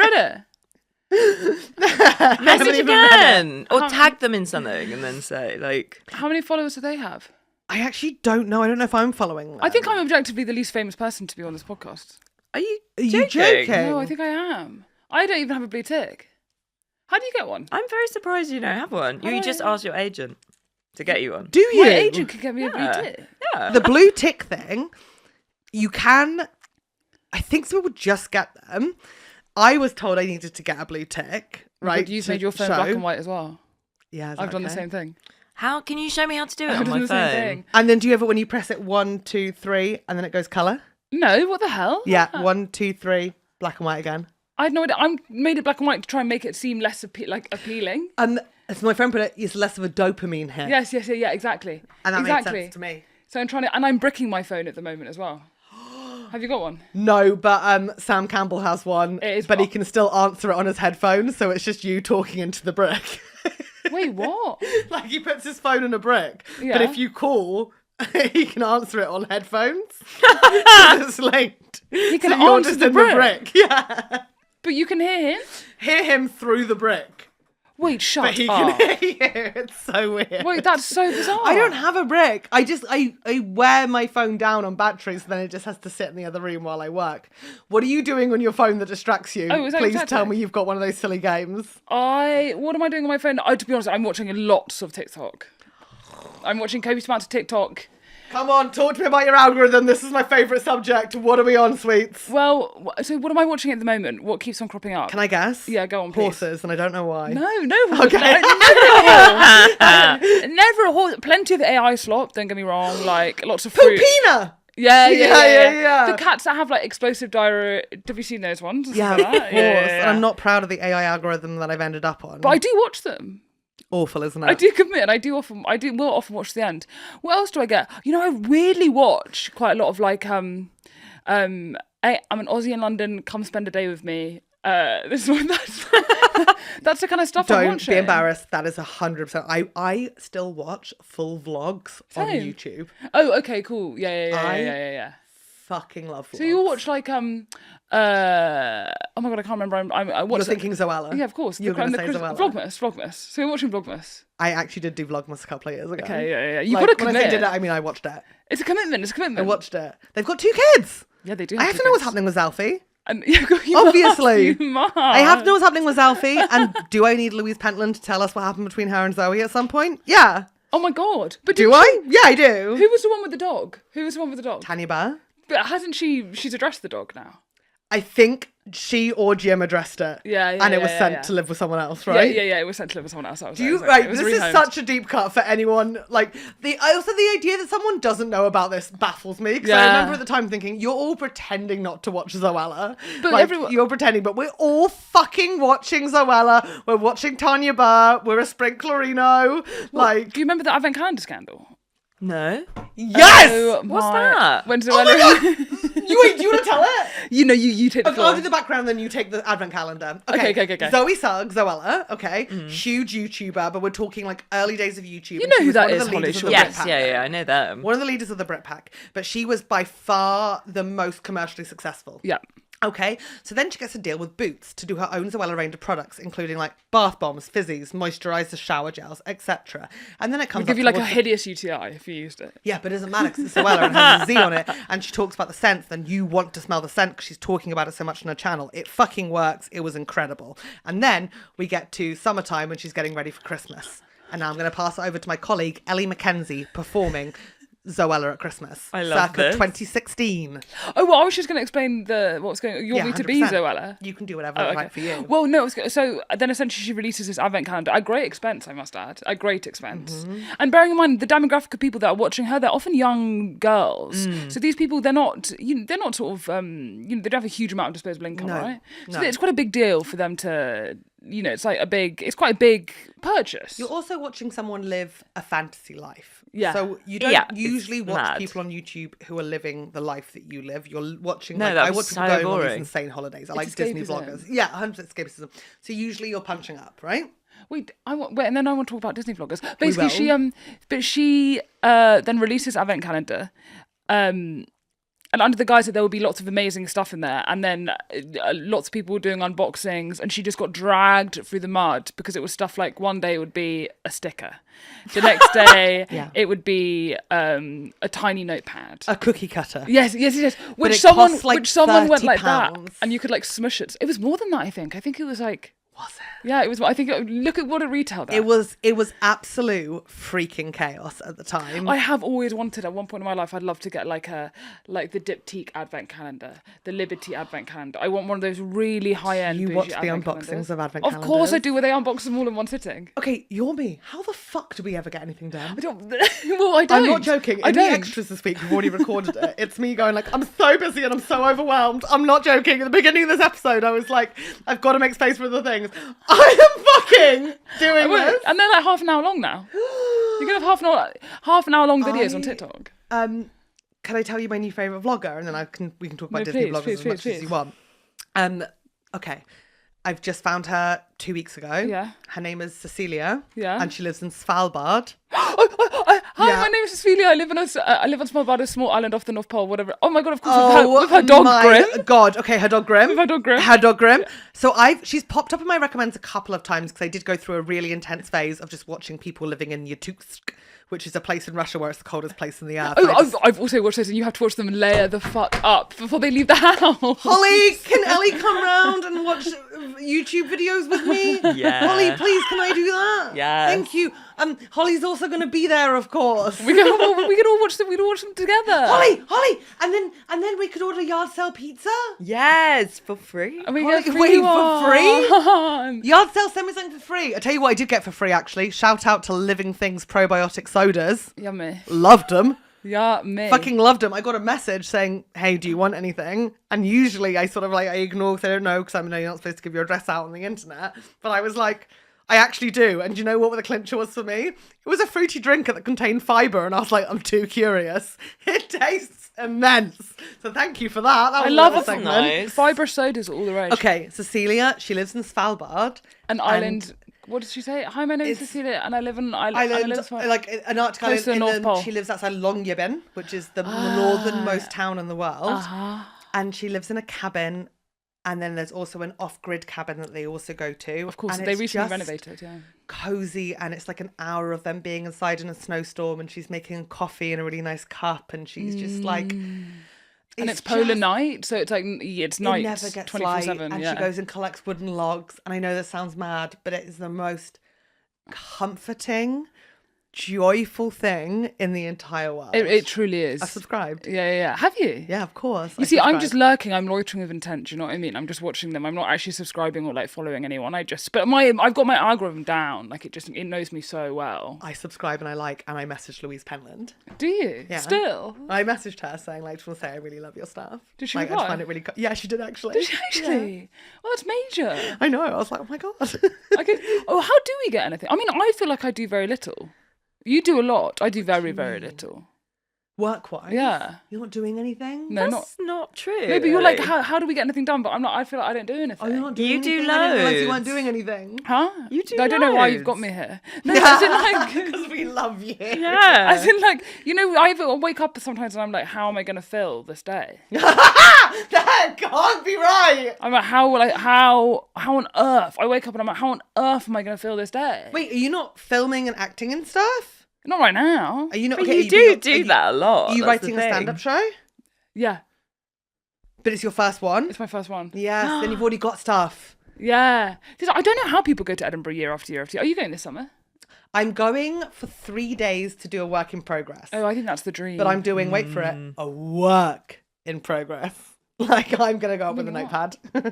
they read it? Message again. Or tag them in something and then say, like... How many followers do they have? I actually don't know. I don't know if I'm following them. I think I'm objectively the least famous person to be on this podcast. Are you joking? No, I think I am. I don't even have a blue tick. How do you get one? I'm very surprised you don't have one. You just ask your agent. to get you on. Do you? My agent could get me a blue tick. Yeah. The blue tick thing, you can, I think some people just get them. I was told I needed to get a blue tick, right? You've made your phone show. black and white as well. Yeah, I've done the same thing. How can you show me how to do it I've on done my the phone? same thing. And then do you ever, when you press it 1, 2, 3, and then it goes colour? No, what the hell? Yeah, 1, 2, 3, black and white again. I had no idea. I made it black and white to try and make it seem less appealing. And as my friend put it, it's less of a dopamine hit. Yes, exactly. And that exactly. makes sense to me. So I'm trying to, and I'm bricking my phone at the moment as well. Have you got one? No, but Sam Campbell has one, It is but he what? can still answer it on his headphones, so it's just you talking into the brick. Wait, what? Like he puts his phone in a brick, but Yeah. if you call, he can answer it on headphones. It's linked. He can so you're answer just the in brick. the brick. Yeah. But you can hear him? Hear him through the brick. Wait, shut But he up. can hear you. It's so weird. Wait, that's so bizarre. I don't have a brick. I wear my phone down on battery, so then it just has to sit in the other room while I work. What are you doing on your phone that distracts you? Oh, is that Please exactly? tell me you've got one of those silly games. What am I doing on my phone? To be honest, I'm watching lots of TikTok. I'm watching copious amounts of TikTok. Come on, talk to me about your algorithm. This is my favourite subject. What are we on, sweets? Well, so what am I watching at the moment? What keeps on cropping up? Can I guess? Yeah, go on, please. Horses, and I don't know why. No. Okay. Never a horse. Plenty of AI slop, don't get me wrong. Like, lots of fruit. Pupina! Yeah. The cats that have, like, explosive diarrhea. Have you seen those ones? Yeah, Like of that? course. And I'm not proud of the AI algorithm that I've ended up on. But I do watch them. Awful, isn't it? I do commit, and I will often watch the end. What else do I get? You know, I weirdly watch quite a lot of like I'm an Aussie in London. Come spend a day with me. This is that's the kind of stuff I'm Don't watching. be embarrassed. That is 100%. I still watch full vlogs on Same. YouTube. Oh, okay, cool. Yeah. Fucking love vlogs. So you watch like oh my god, I can't remember. I watched. You're thinking Zoella. Yeah, of course. You're going to say Zoella. Vlogmas. So you're watching Vlogmas. I actually did do Vlogmas a couple of years ago. Okay, yeah. You've Like, got to when I say commit. did it, I mean I watched it. It's a commitment. I watched it. They've got 2 kids. Yeah, they do. I have to know what's happening with Alfie. And you Obviously. must. I have to know what's happening with Alfie. And do I need Louise Pentland to tell us what happened between her and Zoe at some point? Yeah. Oh my god! But Do did I? Yeah, I do. Who was the one with the dog? Tanya Barr. But hasn't she's addressed the dog now? I think she or Gemma addressed it. Yeah, And it was sent yeah. to live with someone else, right? Yeah. It was sent to live with someone else. Do you right? This is such a deep cut for anyone. Like the idea that someone doesn't know about this baffles me. Because I Yeah. remember at the time thinking, you're all pretending not to watch Zoella. But like, everyone- you're pretending, but we're all fucking watching Zoella. We're watching Tanya Barr. We're a sprinklerino. Like, do you remember the Advent calendar scandal? No. yes. Oh, What's that? When Oh my god! Wait, do you want to tell it? You know, you take the Okay, floor. I'll do the background, then you take the advent calendar. Okay. Zoe Sugg, Zoella, okay, huge YouTuber, but we're talking like early days of YouTube. You and know she who was that one of is, the Holly, leaders of the surely. Yes, Britpack. yeah, I know that. One of the leaders of the Britpack, but she was by far the most commercially successful. Yeah. Okay, so then she gets a deal with Boots to do her own Zoella range of products, including like bath bombs, fizzies, moisturisers, shower gels, etc. And then it comes Give up you like a towards the- hideous UTI if you used it. Yeah, but it doesn't matter because it's Zoella and has a Z on it, and she talks about the scents, then you want to smell the scent because she's talking about it so much on her channel. It fucking works. It was incredible. And then we get to summertime when she's getting ready for Christmas. And now I'm going to pass it over to my colleague, Ele Mckenzie, performing Zoella at Christmas. I love circa this. 2016. Oh, well, I was just going to explain what's going on. You want me to be 100%. Zoella? You can do whatever Oh, is okay. right for you. Well, no, so then essentially she releases this advent calendar at great expense, I must add, at great expense. Mm-hmm. And bearing in mind the demographic of people that are watching her, they're often young girls. So these people, they're not sort of, they don't have a huge amount of disposable income, No, right? So no. it's quite a big deal for them to, it's quite a big purchase. You're also watching someone live a fantasy life. Yeah. So you don't Yeah, usually it's watch mad. people on YouTube who are living the life that you live. You're watching, No, like, that I was watch people so going on these boring. insane holidays. I It's like Disney escapism. vloggers. Yeah, 100% escapism. So usually you're punching up, right? Wait, and then I want to talk about Disney vloggers. We Basically, she then releases advent calendar, and under the guise that there will be lots of amazing stuff in there, and then lots of people doing unboxings, and she just got dragged through the mud because it was stuff like one day it would be a sticker, the next day Yeah. it would be a tiny notepad. A cookie cutter. Yes. Which it someone costs, like, went like £30. that, and you could like smush it. It was more than that, I think. I think it was like Was it? Yeah, it was. I think. Look at what it retailed at. It was absolute freaking chaos at the time. I have always wanted, at one point in my life, I'd love to get like the Diptyque advent calendar, the Liberty advent calendar. I want one of those really high-end. You watch the unboxings calendars. of advent Of calendars? course I do, where they unbox them all in one sitting. Okay, you're me. How the fuck do we ever get anything done? I don't. Well, I don't. I'm not joking. In the extras this week, we've already recorded it. It's me going like, I'm so busy and I'm so overwhelmed. I'm not joking. At the beginning of this episode, I was like, I've got to make space for other things. I am fucking doing this. And they're like half an hour long now. You can have half an hour long videos on TikTok. Can I tell you my new favourite vlogger, and then we can talk about Disney vloggers as much as you want. Okay. I've just found her 2 weeks ago. Yeah. Her name is Cecilia. Yeah. And she lives in Svalbard. Hi, Yeah. my name is Cecilia. I live on Svalbard, a small island off the North Pole, whatever. Oh my god, of course, with her dog Grim. God, okay, her dog Grim. With her dog Grim. Her dog Grim. So she's popped up in my recommends a couple of times because I did go through a really intense phase of just watching people living in Yakutsk, which is a place in Russia where it's the coldest place in the earth. I've also watched this, and you have to watch them layer the fuck up before they leave the house. Holly, can Ellie come round and watch YouTube videos with me? Yeah. Holly, please, can I do that? Yes. Thank you. Holly's also going to be there, of course. We could all watch them. We'd all watch them together. Holly, and then we could order yard sale pizza. Yes, for free. And we Holly, get wait, for free? Yard sale, send me something for free. I tell you what I did get for free, actually. Shout out to Living Things probiotic sodas. Yummy. Loved them. Yummy. Fucking loved them. I got a message saying, hey, do you want anything? And usually I sort of like, I ignore because I don't know, because I know you're not supposed to give your address out on the internet. But I was like, I actually do. And do you know what the clincher was for me? It was a fruity drink that contained fibre. And I was like, I'm too curious. It tastes immense. So thank you for that. That was I love a it. segment. Nice. Fibre sodas are all the rage. Okay, Cecilia, she lives in Svalbard. An island. What did she say? Hi, my name is Cecilia, and I live in Island, like an Arctic Close to the North Pole. She lives outside Longyearbyen, which is the northernmost town in the world. And she lives in a cabin. And then there's also an off-grid cabin that they also go to. Of course, and they it's recently just renovated, yeah. cozy, and it's like an hour of them being inside in a snowstorm, and she's making coffee in a really nice cup, and she's just like... And it's polar night, so it's like, it's night, it never gets 24/7, light, and yeah. she goes and collects wooden logs, and I know this sounds mad, but it is the most comforting, joyful thing in the entire world. It truly is. I've subscribed. Yeah. Have you? Yeah, of course. You see, I'm just lurking. I'm loitering with intent. Do you know what I mean? I'm just watching them. I'm not actually subscribing or like following anyone. I've got my algorithm down. Like it knows me so well. I subscribe and I like, and I messaged Louise Penland. Do you? Yeah. Still? I messaged her saying, like, just want to say I really love your stuff. Did she I reply? just find it really... Yeah, she did actually. Did she actually? Yeah. Oh, that's major. I know. I was like, oh my God. How do we get anything? I mean, I feel like I do very little. You do a lot. I do very, very little. Work-wise? Yeah. You're not doing anything? No, That's not true. No, but you're like, how do we get anything done? But I'm not. I feel like I don't do anything. Oh, you're not doing You anything? do I didn't realise you loads. weren't doing anything. Huh? You do I don't know why you've got loads. me here. No, as in like, Because we love you. Yeah. as in like, you know, I wake up sometimes and I'm like, how am I going to fill this day? That can't be right. I'm like, how on earth? I wake up and I'm like, how on earth am I going to fill this day? Wait, are you not filming and acting and stuff? Not right now. Are you not? But okay, you are do that a lot. Are you that's the writing a thing. stand-up show? Yeah, But it's your first one? it's my first one. Yes, then you've already got stuff. Yeah. I don't know how people go to Edinburgh year after year after year. Are you going this summer? I'm going for 3 days to do a work in progress. Oh, I think that's the dream. But I'm doing, wait for it, a work in progress. Like, I'm going to go up with a notepad. You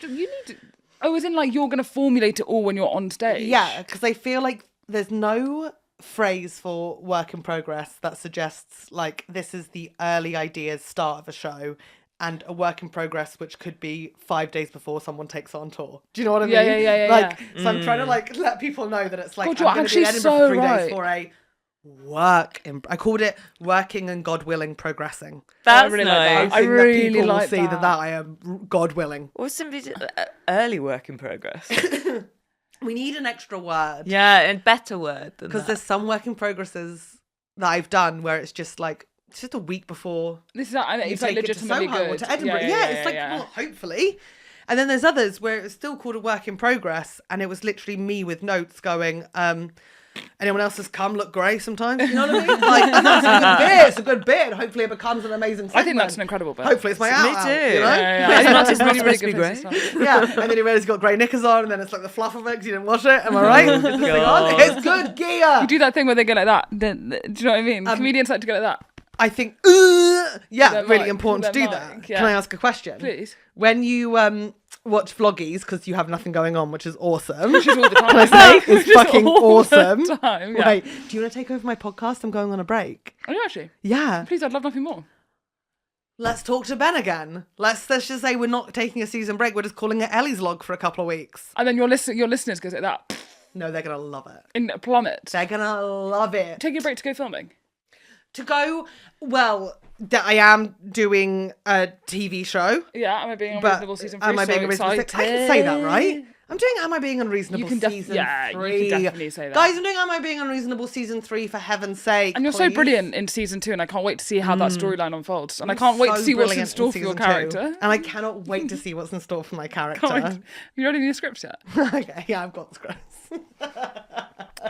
need to... Oh, as in like you're going to formulate it all when you're on stage? Yeah, because I feel like there's no phrase for work in progress that suggests like this is the early ideas start of a show and a work in progress which could be 5 days before someone takes on tour. Do you know what I mean? Yeah. Like, so I'm trying to like let people know that it's like God, I'm going to be in Edinburgh for 3 so days for a work. I called it working and God willing progressing. That's really nice. like that. I think that really people like will see that. that I am God willing. Or somebody early work in progress. We need an extra word. Yeah, and better word than Because that. there's some work in progresses that I've done where it's just like, it's just a week before This is it's you like take it to legitimately Soho or good. to Edinburgh. Yeah, it's like, well, hopefully. And then there's others where it's still called a work in progress, and it was literally me with notes going, anyone else's cum look grey sometimes? You know what I mean? Like, that's a good bit. It's a good bit. Hopefully it becomes an amazing segment. I think that's an incredible bit. Hopefully it's my out. Me too. You know? Yeah. It's not It's supposed really to be good grey. stuff. Yeah, and then he realizes he's got grey knickers on, and then it's like the fluff of it because you didn't wash it. Am I right? It's the thing on. It's good gear. You do that thing where they go like that. Do you know what I mean? Comedians like to go like that. I think, That really mic, important to that do mic, that. yeah. Can I ask a question? Please. When you watch Vloggies, because you have nothing going on, which is awesome. Which is all the time. Can I say it's Which is fucking all the awesome. time, yeah. Wait, do you want to take over my podcast? I'm going on a break. Are you actually? Yeah. Please, I'd love nothing more. Let's talk to Ben again. Let's just say we're not taking a season break. We're just calling it Ellie's log for a couple of weeks. And then your listeners go like that. No, they're going to love it. In plummet. They're going to love it. Taking a break to go filming. To go, well, I am doing a TV show. Yeah, am I being But unreasonable season 3? am I being unreasonable? I can say that, right? I'm doing Am I Being Unreasonable You can season yeah, 3. you can definitely say that. Guys, I'm doing Am I Being Unreasonable season 3 for heaven's sake. And you're so please. brilliant in season 2, and I can't wait to see how that storyline unfolds. And I can't wait to So see what's in brilliant store for your season 2. character. And I cannot wait to see what's in store for my character. Can't wait. Have you read any scripts yet? Okay, yeah, I've got the scripts.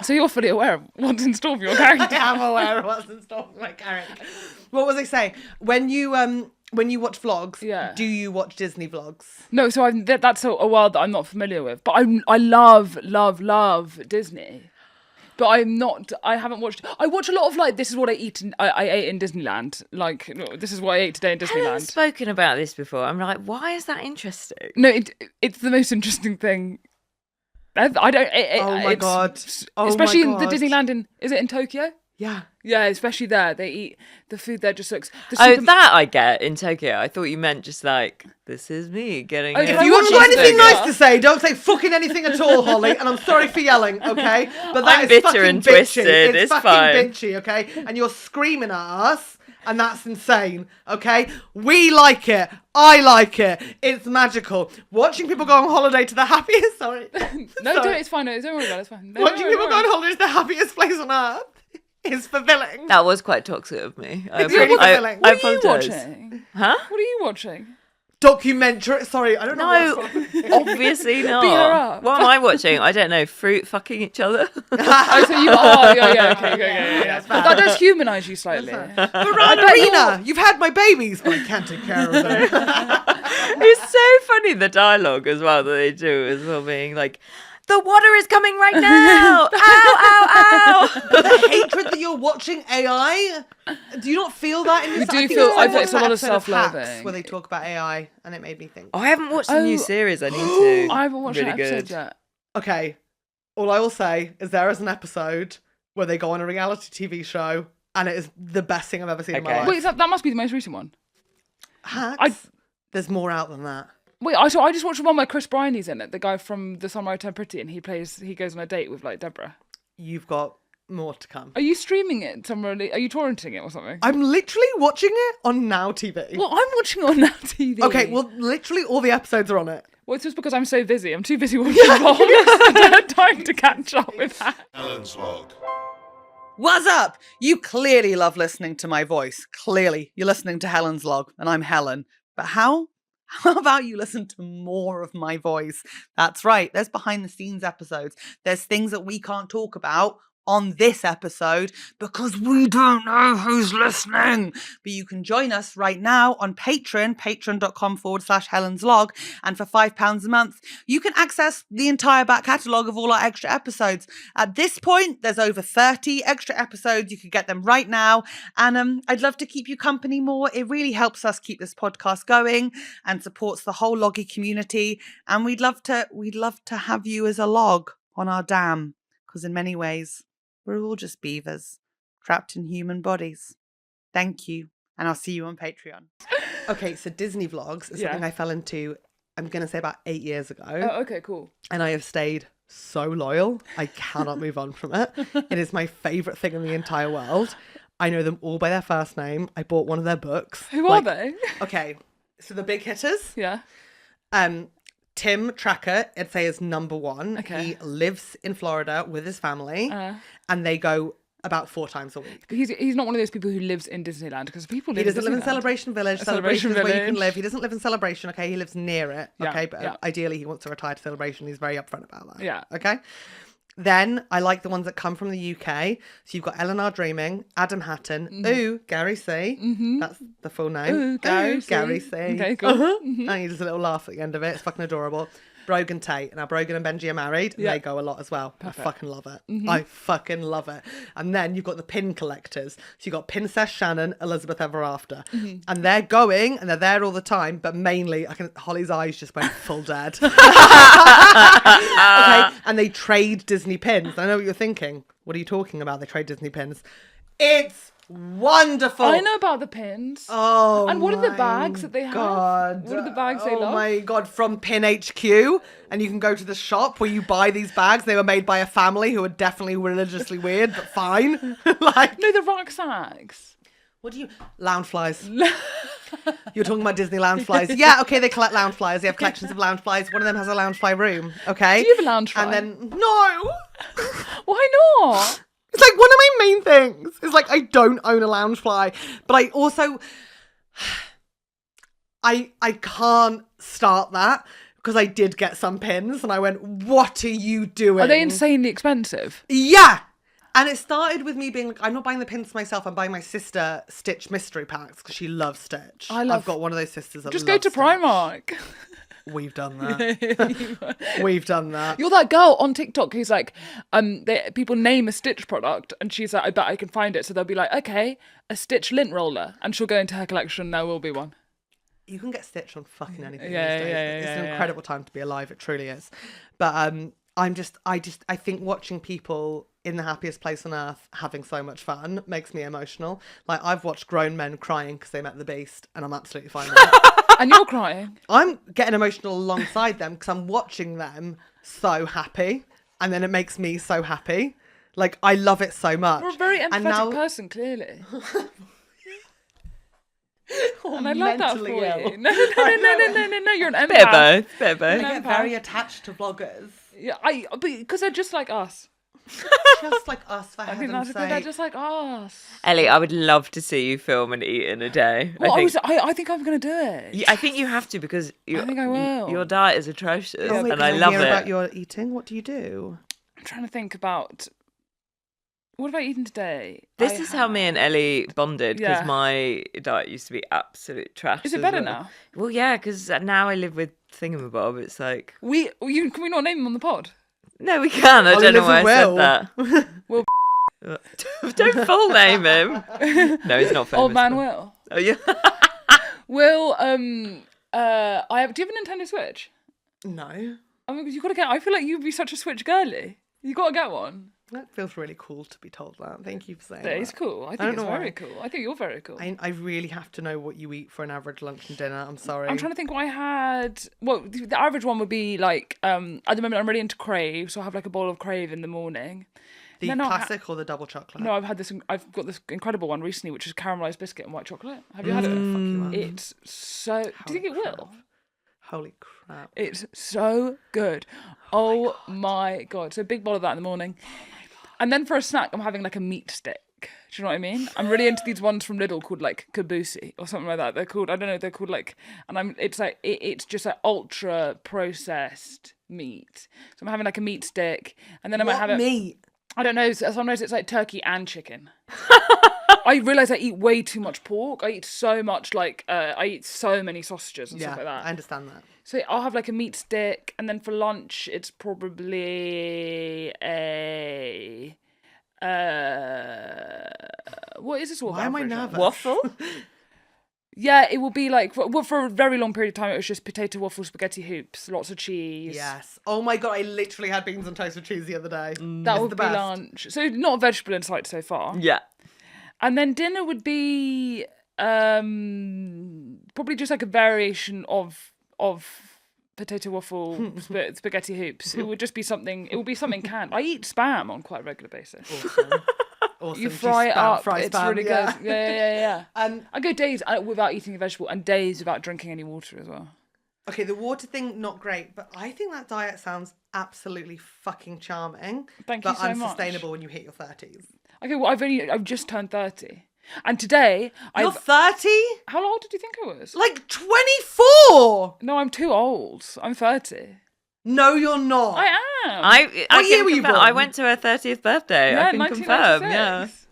So you're fully aware of what's in store for your character. I am aware of what's in store for my character. What was I saying? When you watch vlogs, Yeah. do you watch Disney vlogs? No, so that's a world that I'm not familiar with. But I love Disney. But I haven't watched. I watch a lot of like, this is what I ate in Disneyland. Like, no, this is what I ate today in I've Disneyland. spoken about this before. I'm like, why is that interesting? No, it's the most interesting thing. I don't. Oh my God. Oh my especially in the God. Disneyland is it in Tokyo? Yeah. Yeah, especially there. They eat the food there just looks. That I get in Tokyo. I thought you meant just like, this is me getting. Oh, a if If you haven't got cheeseburger. anything nice to say, don't say fucking anything at all, Holly. And I'm sorry for yelling, okay? But that I'm is bitter fucking and bitchy. twisted, it's fucking fine. bitchy, okay? And you're screaming at us, and that's insane, okay? We like it. I like it. It's magical. Watching people go on holiday to the happiest. Sorry. No, Sorry. it's fine. No, don't worry about it. It's fine. No, Watching don't people worry. go on holiday to the happiest place on earth is fulfilling. That was quite toxic of me. It's really fulfilling. I What are you apologise. watching? Huh? What are you watching? Documentary. Sorry, I don't know. No, obviously not. Beat her up. What am I watching? I don't know. Fruit fucking each other. Oh, so you are. Yeah, okay. That does humanise you slightly. Verena, you've had my babies, but I can't take care of them. It's so funny, the dialogue as well that they do as well, being like, the water is coming right now. Ow, ow, ow. The hatred that you're watching AI, do you not feel that in this? You do I think feel- it's I like think it's a one lot of episode Hacks self-loathing. where they talk about AI, and it made me think. I haven't watched the new Oh. series. I need to. I haven't watched really that episode good. yet. Okay, all I will say is there is an episode where they go on a reality TV show, and it is the best thing I've ever seen in my Okay. life. Wait, that must be the most recent one. Hacks? There's more out than that. Wait, I just watched one where Chris Briney's in it, the guy from The Summer I Turned Pretty, and he goes on a date with like Deborah. You've got more to come. Are you streaming it somewhere? Are you torrenting it or something? I'm literally watching it on Now TV. Well, I'm watching it on Now TV. Okay, well, literally all the episodes are on it. Well, it's just because I'm so busy. I'm too busy watching vlogs. I don't have time to catch up with that. Helen's log. What's up? You clearly love listening to my voice. Clearly, you're listening to Helen's log, and I'm Helen. But how? How about you listen to more of my voice? That's right. There's behind the scenes episodes. There's things that we can't talk about on this episode because we don't know who's listening. But you can join us right now on Patreon, patreon.com/Helen'sLog. And for £5 a month, you can access the entire back catalogue of all our extra episodes. At this point, there's over 30 extra episodes. You can get them right now. And I'd love to keep you company more. It really helps us keep this podcast going and supports the whole loggy community. And we'd love to have you as a log on our dam, because in many ways, we're all just beavers trapped in human bodies. Thank you. And I'll see you on Patreon. Okay, so Disney vlogs is something I fell into, I'm going to say about 8 years ago. Oh, okay, cool. And I have stayed so loyal. I cannot move on from it. It is my favourite thing in the entire world. I know them all by their first name. I bought one of their books. Who are they? Okay, so the big hitters. Yeah. Tim Tracker, I'd say, is number one. Okay. He lives in Florida with his family, and they go about 4 times a week. But he's not one of those people who lives in Disneyland, because people live He doesn't in live in Disneyland. Celebration Village. Celebration Celebration is where you can Village. live. He doesn't live in Celebration, okay? He lives near it, Yeah, okay? But yeah. ideally he wants to retire to Celebration. He's very upfront about that. Yeah. Okay? Then I like the ones that come from the UK. So you've got Eleanor Dreaming, Adam Hatton, Gary C. That's the full name. Ooh, Gary C. Gary C. Okay, cool. And just a little laugh at the end of it. It's fucking adorable. Brogan Tate. Now Brogan and Benji are married and they go a lot as well. Perfect. I fucking love it. I fucking love it. And then you've got the pin collectors. So you've got Princess Shannon, Elizabeth Ever After. And they're going and they're there all the time, but mainly Holly's eyes just went full dead. Okay. And they trade Disney pins. I know what you're thinking. What are you talking about? They trade Disney pins. It's wonderful. I know about the pins. Oh, and what are the bags that they have? God. What are the bags they love? Oh my God, from Pin HQ. And you can go to the shop where you buy these bags. They were made by a family who are definitely religiously weird, but fine. Like, no, the rucksacks. what do you... Lounge flies. You're talking about Disney lounge flies. Yeah, okay, they collect lounge flies. They have collections of lounge flies. One of them has a lounge fly room, okay? Do you have a lounge fly? And then... No! Why not? It's like one of my main things. It's like I don't own a lounge fly, but I also I can't start that because I did get some pins and I went, what are you doing? Are they insanely expensive? Yeah. And it started with me being like, I'm not buying the pins myself. I'm buying my sister Stitch mystery packs because she loves Stitch. I've got one of those sisters that just loves go to Stitch. Primark. We've done that. We've done that. You're that girl on TikTok who's like, people name a Stitch product and she's like, I bet I can find it. So they'll be like, okay, a Stitch lint roller. And she'll go into her collection. There will be one. You can get Stitch on fucking anything Yeah, these days. yeah, It's yeah, an incredible time to be alive. It truly is. But I think watching people in the happiest place on earth having so much fun makes me emotional. Like, I've watched grown men crying because they met the beast and I'm absolutely fine with it. And you're crying. I'm getting emotional alongside them because I'm watching them so happy and then it makes me so happy. Like, I love it so much. You're a very empathetic person, clearly. And I love that for you. No, you're an empath. Bit of both. I get very attached to vloggers. Yeah, because they're just like us. Just like us, for heaven's sake. They're just like us. Ellie, I would love to see you film and eat in a day. Well, I think I'm going to do it. I think you have to because I think I will. Your diet is atrocious Oh, wait, and can I love hear it. about your eating? What do you do? I'm trying to think about... What have I eaten today? This is how me and Ellie bonded because Yeah. my diet used to be absolute trash. Is it as better well. now? Well, yeah, because now I live with Thingamabob. It's like... Can we not name him on the pod? No, we can. I Oh, don't know live why I with said that. Will. Don't full name him. No, he's not famous. Old man but- Will. Oh, yeah. Will, do you have a Nintendo Switch? No. I mean, you got to get... I feel like you'd be such a Switch girly. You got to get one. That feels really cool to be told that. Thank you for saying That that. is cool. I don't think it's know why. very cool. I think you're very cool. I really have to know what you eat for an average lunch and dinner. I'm sorry. I'm trying to think what I had. Well, the average one would be like, at the moment I'm really into Crave, so I have like a bowl of Crave in the morning. The No, classic or the double chocolate? No, I've got this incredible one recently, which is caramelized biscuit and white chocolate. Have you had it? Fuck you up. It's so... Do you think it will? Holy crap. It's so good. Oh my God. So a big bowl of that in the morning. And then for a snack, I'm having like a meat stick. Do you know what I mean? I'm really into these ones from Lidl called like Kabusi or something like that. They're called, I don't know, they're called like, and it's just like ultra processed meat. So I'm having like a meat stick and then I might have meat? I don't know. Sometimes it's like turkey and chicken. I realise I eat way too much pork. I eat so much I eat so many sausages and stuff like that. I understand that. So I'll have like a meat stick, and then for lunch it's probably a what is this all? Why am I nervous? Waffle? Yeah, it will be like for a very long period of time. It was just potato waffle, spaghetti hoops, lots of cheese. Yes. Oh my God, I literally had beans on toast with cheese the other day. That It's would the be best. lunch. So not a vegetable in sight so far. Yeah. And then dinner would be probably just like a variation of potato waffle spaghetti hoops. It would just be something. It would be something canned. I eat spam on quite a regular basis. Awesome. You fry it up. Fry It's spam, really yeah. good. Yeah. Um, I go days without eating a vegetable and days without drinking any water as well. Okay, the water thing, not great, but I think that diet sounds absolutely fucking charming. Thank you but so much. unsustainable when you hit your 30s. Okay, well I've just turned 30, and today You're 30? How old did you think I was? Like 24! No, I'm too old. I'm 30. No, you're not. I am. I year can were you confirm. born? I went to her 30th birthday. Yeah, I can confirm. Yeah. 1996.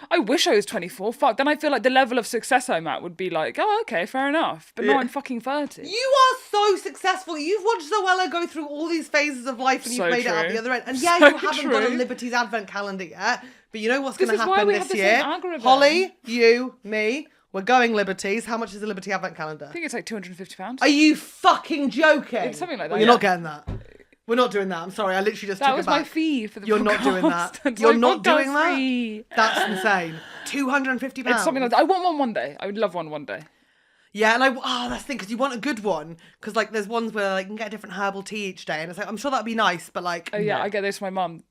I wish I was 24. Fuck, then I feel like the level of success I'm at would be like, oh, okay, fair enough. But now I'm fucking 30. You are so successful. You've watched Zoella go through all these phases of life and So you've made it out true. the other end. And So you haven't got a true. Liberty's advent calendar yet. But you know what's This going to is why happen we this have the year? same algorithm. Holly, you, me, we're going Liberties. How much is the Liberty advent calendar? I think it's like £250. Are you fucking joking? It's something like that, Well, you're yeah. not getting that. We're not doing that. I'm sorry. I literally just That took was it back. my fee for the You're podcast. not doing that. It's You're my not doing podcast that? fee. That's insane. £250. It's something like that. I want one day. I would love one day. Yeah, and that's the thing, because you want a good one. Because, like, there's ones where, like, you can get a different herbal tea each day. And it's like, I'm sure that'd be nice, but, like... Oh, yeah, no. I get this from my mum.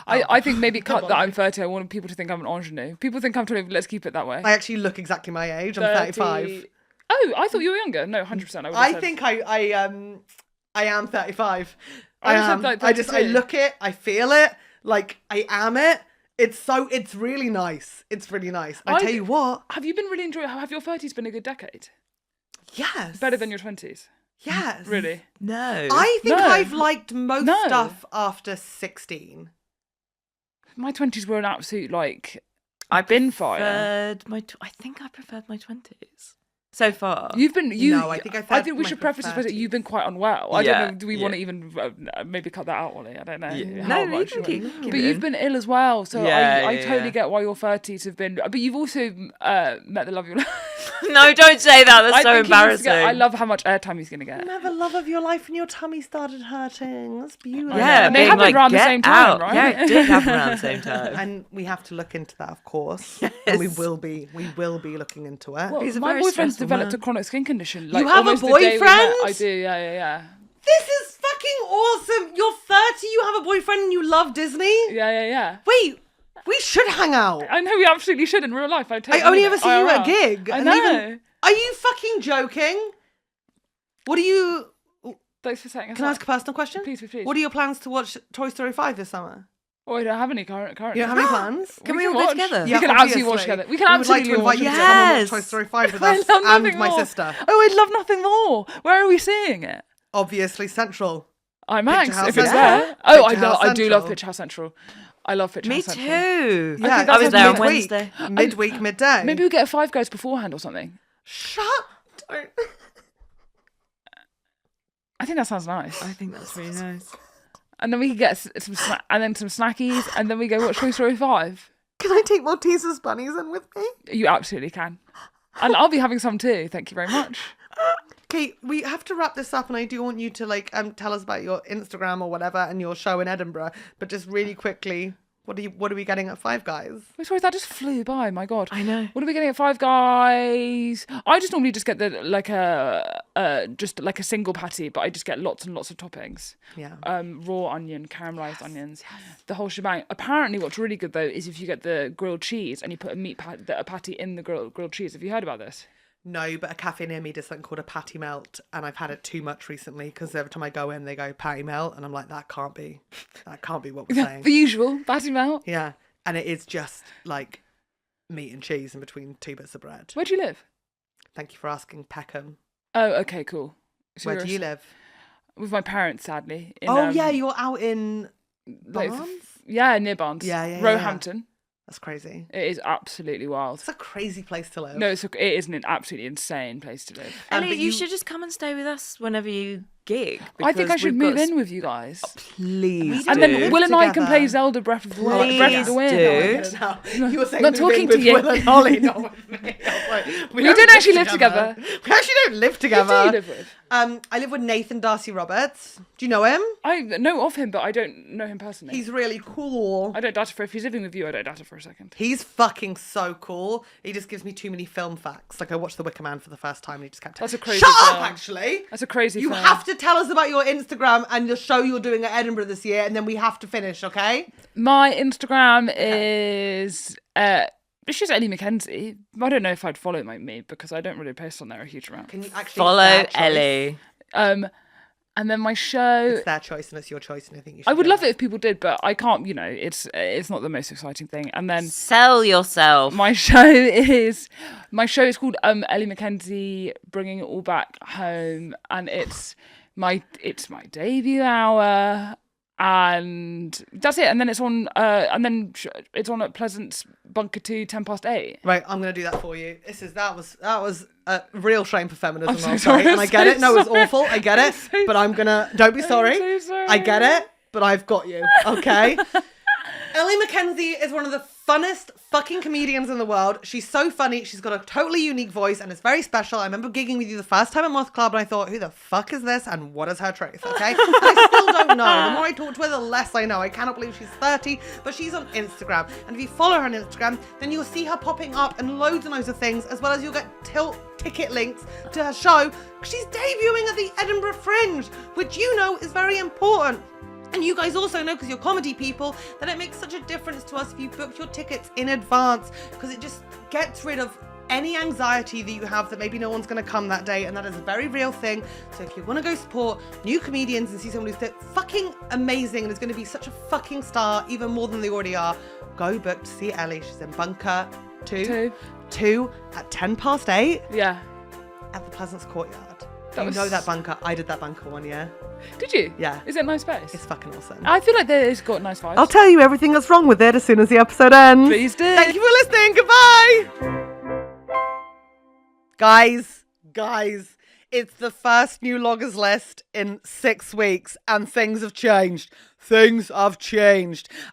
I think maybe cut that I'm 30. I want people to think I'm an ingenue. People think I'm 20. Let's keep it that way. I actually look exactly my age. I'm 35. Oh, I thought you were younger. No, 100%. I would have I said. think I am 35. I I just am. said, like, I 32. look it, I feel it, like I am it. It's really nice. It's really nice. I tell you what. Have you been really enjoying? Have your 30s been a good decade? Yes. Better than your 20s? Yes. Really? No. I think No. I've liked most No. stuff after 16. My 20s were an absolute like I've bin fire. I think I preferred my 20s so far. You've been No, I think I I felt think we my should preface this by saying 30s. you've been quite unwell. I Yeah, don't know. Do we want to yeah. even maybe cut that out, Ollie? I don't know. Yeah. How No, you much can keep but it you've in. been ill as well, so Yeah, I yeah, totally yeah. get why your 30s have been. But you've also met the love of your life. No, don't say that. That's I so think he needs to get- embarrassing. I love how much airtime he's going to get. Never love of your life and your tummy started hurting. That's beautiful. Yeah, And they being happened like, around the get same time, out. right? Yeah, it did happen around the same time. And we have to look into that, of course. And we Yes. will be looking into it. Well, He's a my very boyfriend's stressful developed man. a chronic skin condition. Like, have a almost the day we met. boyfriend? I do, yeah. This is fucking awesome. You're 30, you have a boyfriend and you love Disney? Yeah. Wait, we should hang out. I know we absolutely should in real life. I only ever see you at a gig. I and know. even- are you fucking joking? What are you... Thanks for setting us Can I up. ask a personal question? Please. What are your plans to watch Toy Story 5 this summer? Oh, I don't have any current. You don't have any plans? Can we all go watch. together? We can absolutely watch together. We can would like absolutely to invite watch you to together. come and watch Yes. Toy Story 5 with I us love and nothing my more. sister. Oh, I'd love nothing more. Where are we seeing it? Obviously Central. IMAX, Picture House if it's Central. there. Oh, Picture House I do love Central. Picture House Central. I love Picture Me House Central. too. Yeah, think I was that's there on midweek. Wednesday. Midweek, midday. Maybe we'll get a Five Guys beforehand or something. Shut. Don't. I think that sounds nice. I think that's really nice. And then we can get some snackies, and then we go watch Toy Story 5. Can I take Maltesers bunnies in with me? You absolutely can. And I'll be having some too. Thank you very much. Kate, we have to wrap this up, and I do want you to tell us about your Instagram or whatever and your show in Edinburgh. But just really quickly, what are we getting at Five Guys? Wait, sorry, that just flew by. My God, I know. What are we getting at Five Guys? I just normally just get just like a single patty, but I just get lots and lots of toppings. Yeah. Raw onion, caramelized onions, the whole shebang. Apparently, what's really good though is if you get the grilled cheese and you put a patty in the grilled cheese. Have you heard about this? No, but a cafe near me does something called a patty melt, and I've had it too much recently because every time I go in, they go patty melt, and I'm like, that can't be what we're saying. The usual patty melt. Yeah, and it is just like meat and cheese in between two bits of bread. Where do you live? Thank you for asking, Peckham. Oh, okay, cool. So Where you're do you live? With my parents, sadly. In, Yeah, you're out in like, Barnes? Yeah, near Barnes. Yeah. Roehampton. That's crazy. It is absolutely wild. It's a crazy place to live. No, it is an absolutely insane place to live. Ellie, but you you- should just come and stay with us whenever you gig. I think I because should we've move got in with you guys. Please. And do. then Will and I can Together. play Zelda Breath of the Wild. Please Breath of the Wind. do. No, you were saying Not move talking in to with you. Will and Holly, not with me. I was like, We don't actually live together. We actually don't live Who together. do you live with? I live with Nathan Darcy Roberts. Do you know him? I know of him, but I don't know him personally. He's really cool. I don't doubt it for if he's living with you. I don't doubt it for a second. He's fucking so cool. He just gives me too many film facts. Like I watched The Wicker Man for the first time and he just kept That's a crazy Shut up, film. actually. That's a crazy You film. have to tell us about your Instagram and the show you're doing at Edinburgh this year, and then we have to finish, okay? My Instagram is it's just Ele Mckenzie. I don't know if I'd follow me because I don't really post on there a huge amount. Can you actually Follow it's their choice. Ellie. And then my show. It's their choice and it's your choice, and I think you should I would do love it if people did, but I can't. It's not the most exciting thing. And then Sell yourself. my show is called Ele Mckenzie Bringing It All Back Home, and it's it's my debut hour, and that's it. And then it's on, it's on at Pleasance Bunker 2, 8:10. Right, I'm gonna do that for you. That was a real shame for feminism. I'm so I'm sorry. sorry, and I get it. No, it's sorry. awful. I get it, but I'm gonna. Don't be sorry. I'm so sorry. I get it, but I've got you. Okay. Ele Mckenzie is one of the funnest fucking comedians in the world. She's so funny. She's got a totally unique voice and it's very special. I remember gigging with you the first time at Moth Club and I thought, who the fuck is this and what is her truth, okay? And I still don't know. The more I talk to her, the less I know. I cannot believe she's 30, but she's on Instagram. And if you follow her on Instagram, then you'll see her popping up and loads of things, as well as you'll get ticket links to her show. She's debuting at the Edinburgh Fringe, which you know is very important. And you guys also know, because you're comedy people, that it makes such a difference to us if you book your tickets in advance, because it just gets rid of any anxiety that you have that maybe no one's going to come that day, and that is a very real thing. So if you want to go support new comedians and see someone who's fucking amazing and is going to be such a fucking star, even more than they already are, go book to see Ellie. She's in Bunker 2 at 8:10. Yeah. At the Pleasance Courtyard. You know that bunker. I did that bunker one year. Did you? Yeah. Is it a nice space? It's fucking awesome. I feel like it's got nice vibes. I'll tell you everything that's wrong with it as soon as the episode ends. Please do. Thank you for listening. Goodbye. Guys, it's the first new Loggers list in 6 weeks and things have changed.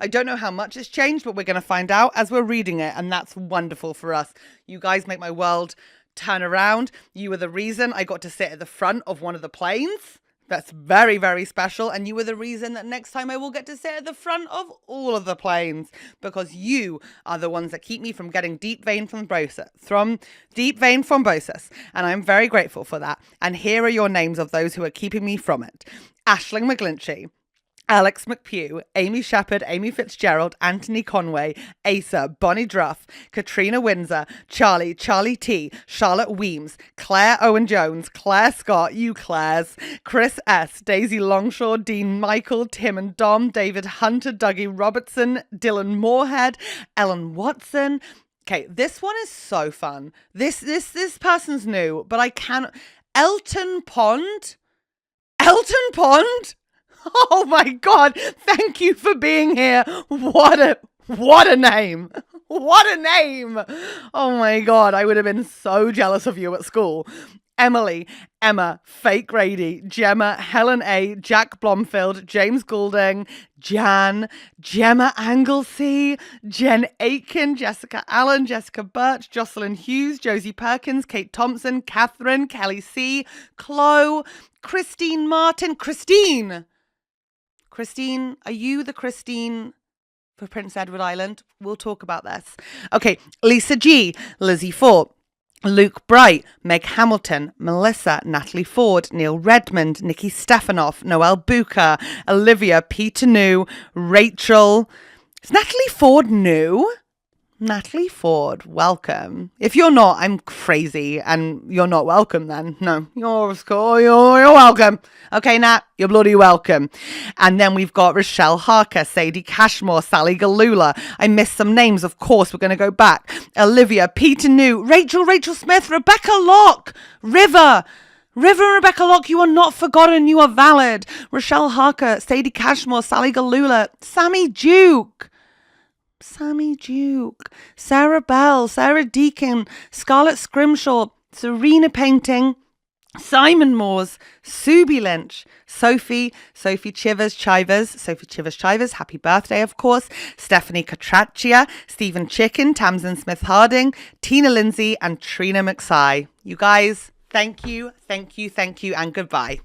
I don't know how much it's changed, but we're going to find out as we're reading it, and that's wonderful for us. You guys make my world turn around. You were the reason I got to sit at the front of one of the planes. That's very, very special. And you were the reason that next time I will get to sit at the front of all of the planes, because you are the ones that keep me from getting deep vein thrombosis. And I'm very grateful for that. And here are your names of those who are keeping me from it. Aisling McGlinchey, Alex McPugh, Amy Sheppered, Amy Fitzgerald, Anthony Conway, Asa, Bonnie Drough, Catriona Windsor, Charley, Charlie T, Charlotte Weemes, Claire Owen-Jones, Claire Scott, you Claires, Chris S, Daisy Longshaw, Dean Michael, Tim and Dom, David Hunter, Dougie Robertson, Dylan Moorhead, Ellen Watson. Okay, this one is so fun. This person's new, but I can't. Elton Pond? Oh my God, thank you for being here. What a name. What a name. Oh my God, I would have been so jealous of you at school. Emilie, Emma, Fayt Grady, Gemma, Helen A, Jack Blomfield, James Goulding, Jan, Gemma Anglesey, Jen Aiken, Jessica Allen, Jessica Birch, Jocelyn Hughes, Josie Perkins, Kate Thompson, Catherine, Kelly C, Chloe, Christine Martin. Christine, are you the Christine for Prince Edward Island? We'll talk about this. Okay, Lisa G, Lizzie Fort, Luke Bright, Meg Hamilton, Melissa, Natalie Ford, Neil Redmond, Nikki Stefanoff, Noelle Bucher, Olivia, Peter New, Rachel. Is Natalie Ford new? Natalie Ford, welcome. If you're not, I'm crazy and you're not welcome then. No, you're welcome. Okay, Nat, you're bloody welcome. And then we've got Rochelle Harker, Sadie Cashmore, Sally Galula. I missed some names, of course. We're going to go back. Olivia, Peter New, Rachel Smith, Rebecca Locke, River and Rebecca Locke, you are not forgotten. You are valid. Rochelle Harker, Sadie Cashmore, Sally Galula, Sammy Duke, Sarah Bell, Sarah Deakin, Scarlett Scrimshaw, Serena Painting, Simon Moores, Subi Lynch, Sophie Chivers, happy birthday, of course, Stephanie Catraccia, Stephen Chicken, Tamsin Smith Harding, Tina Lindsay, and Trina McSay. You guys, thank you, and goodbye.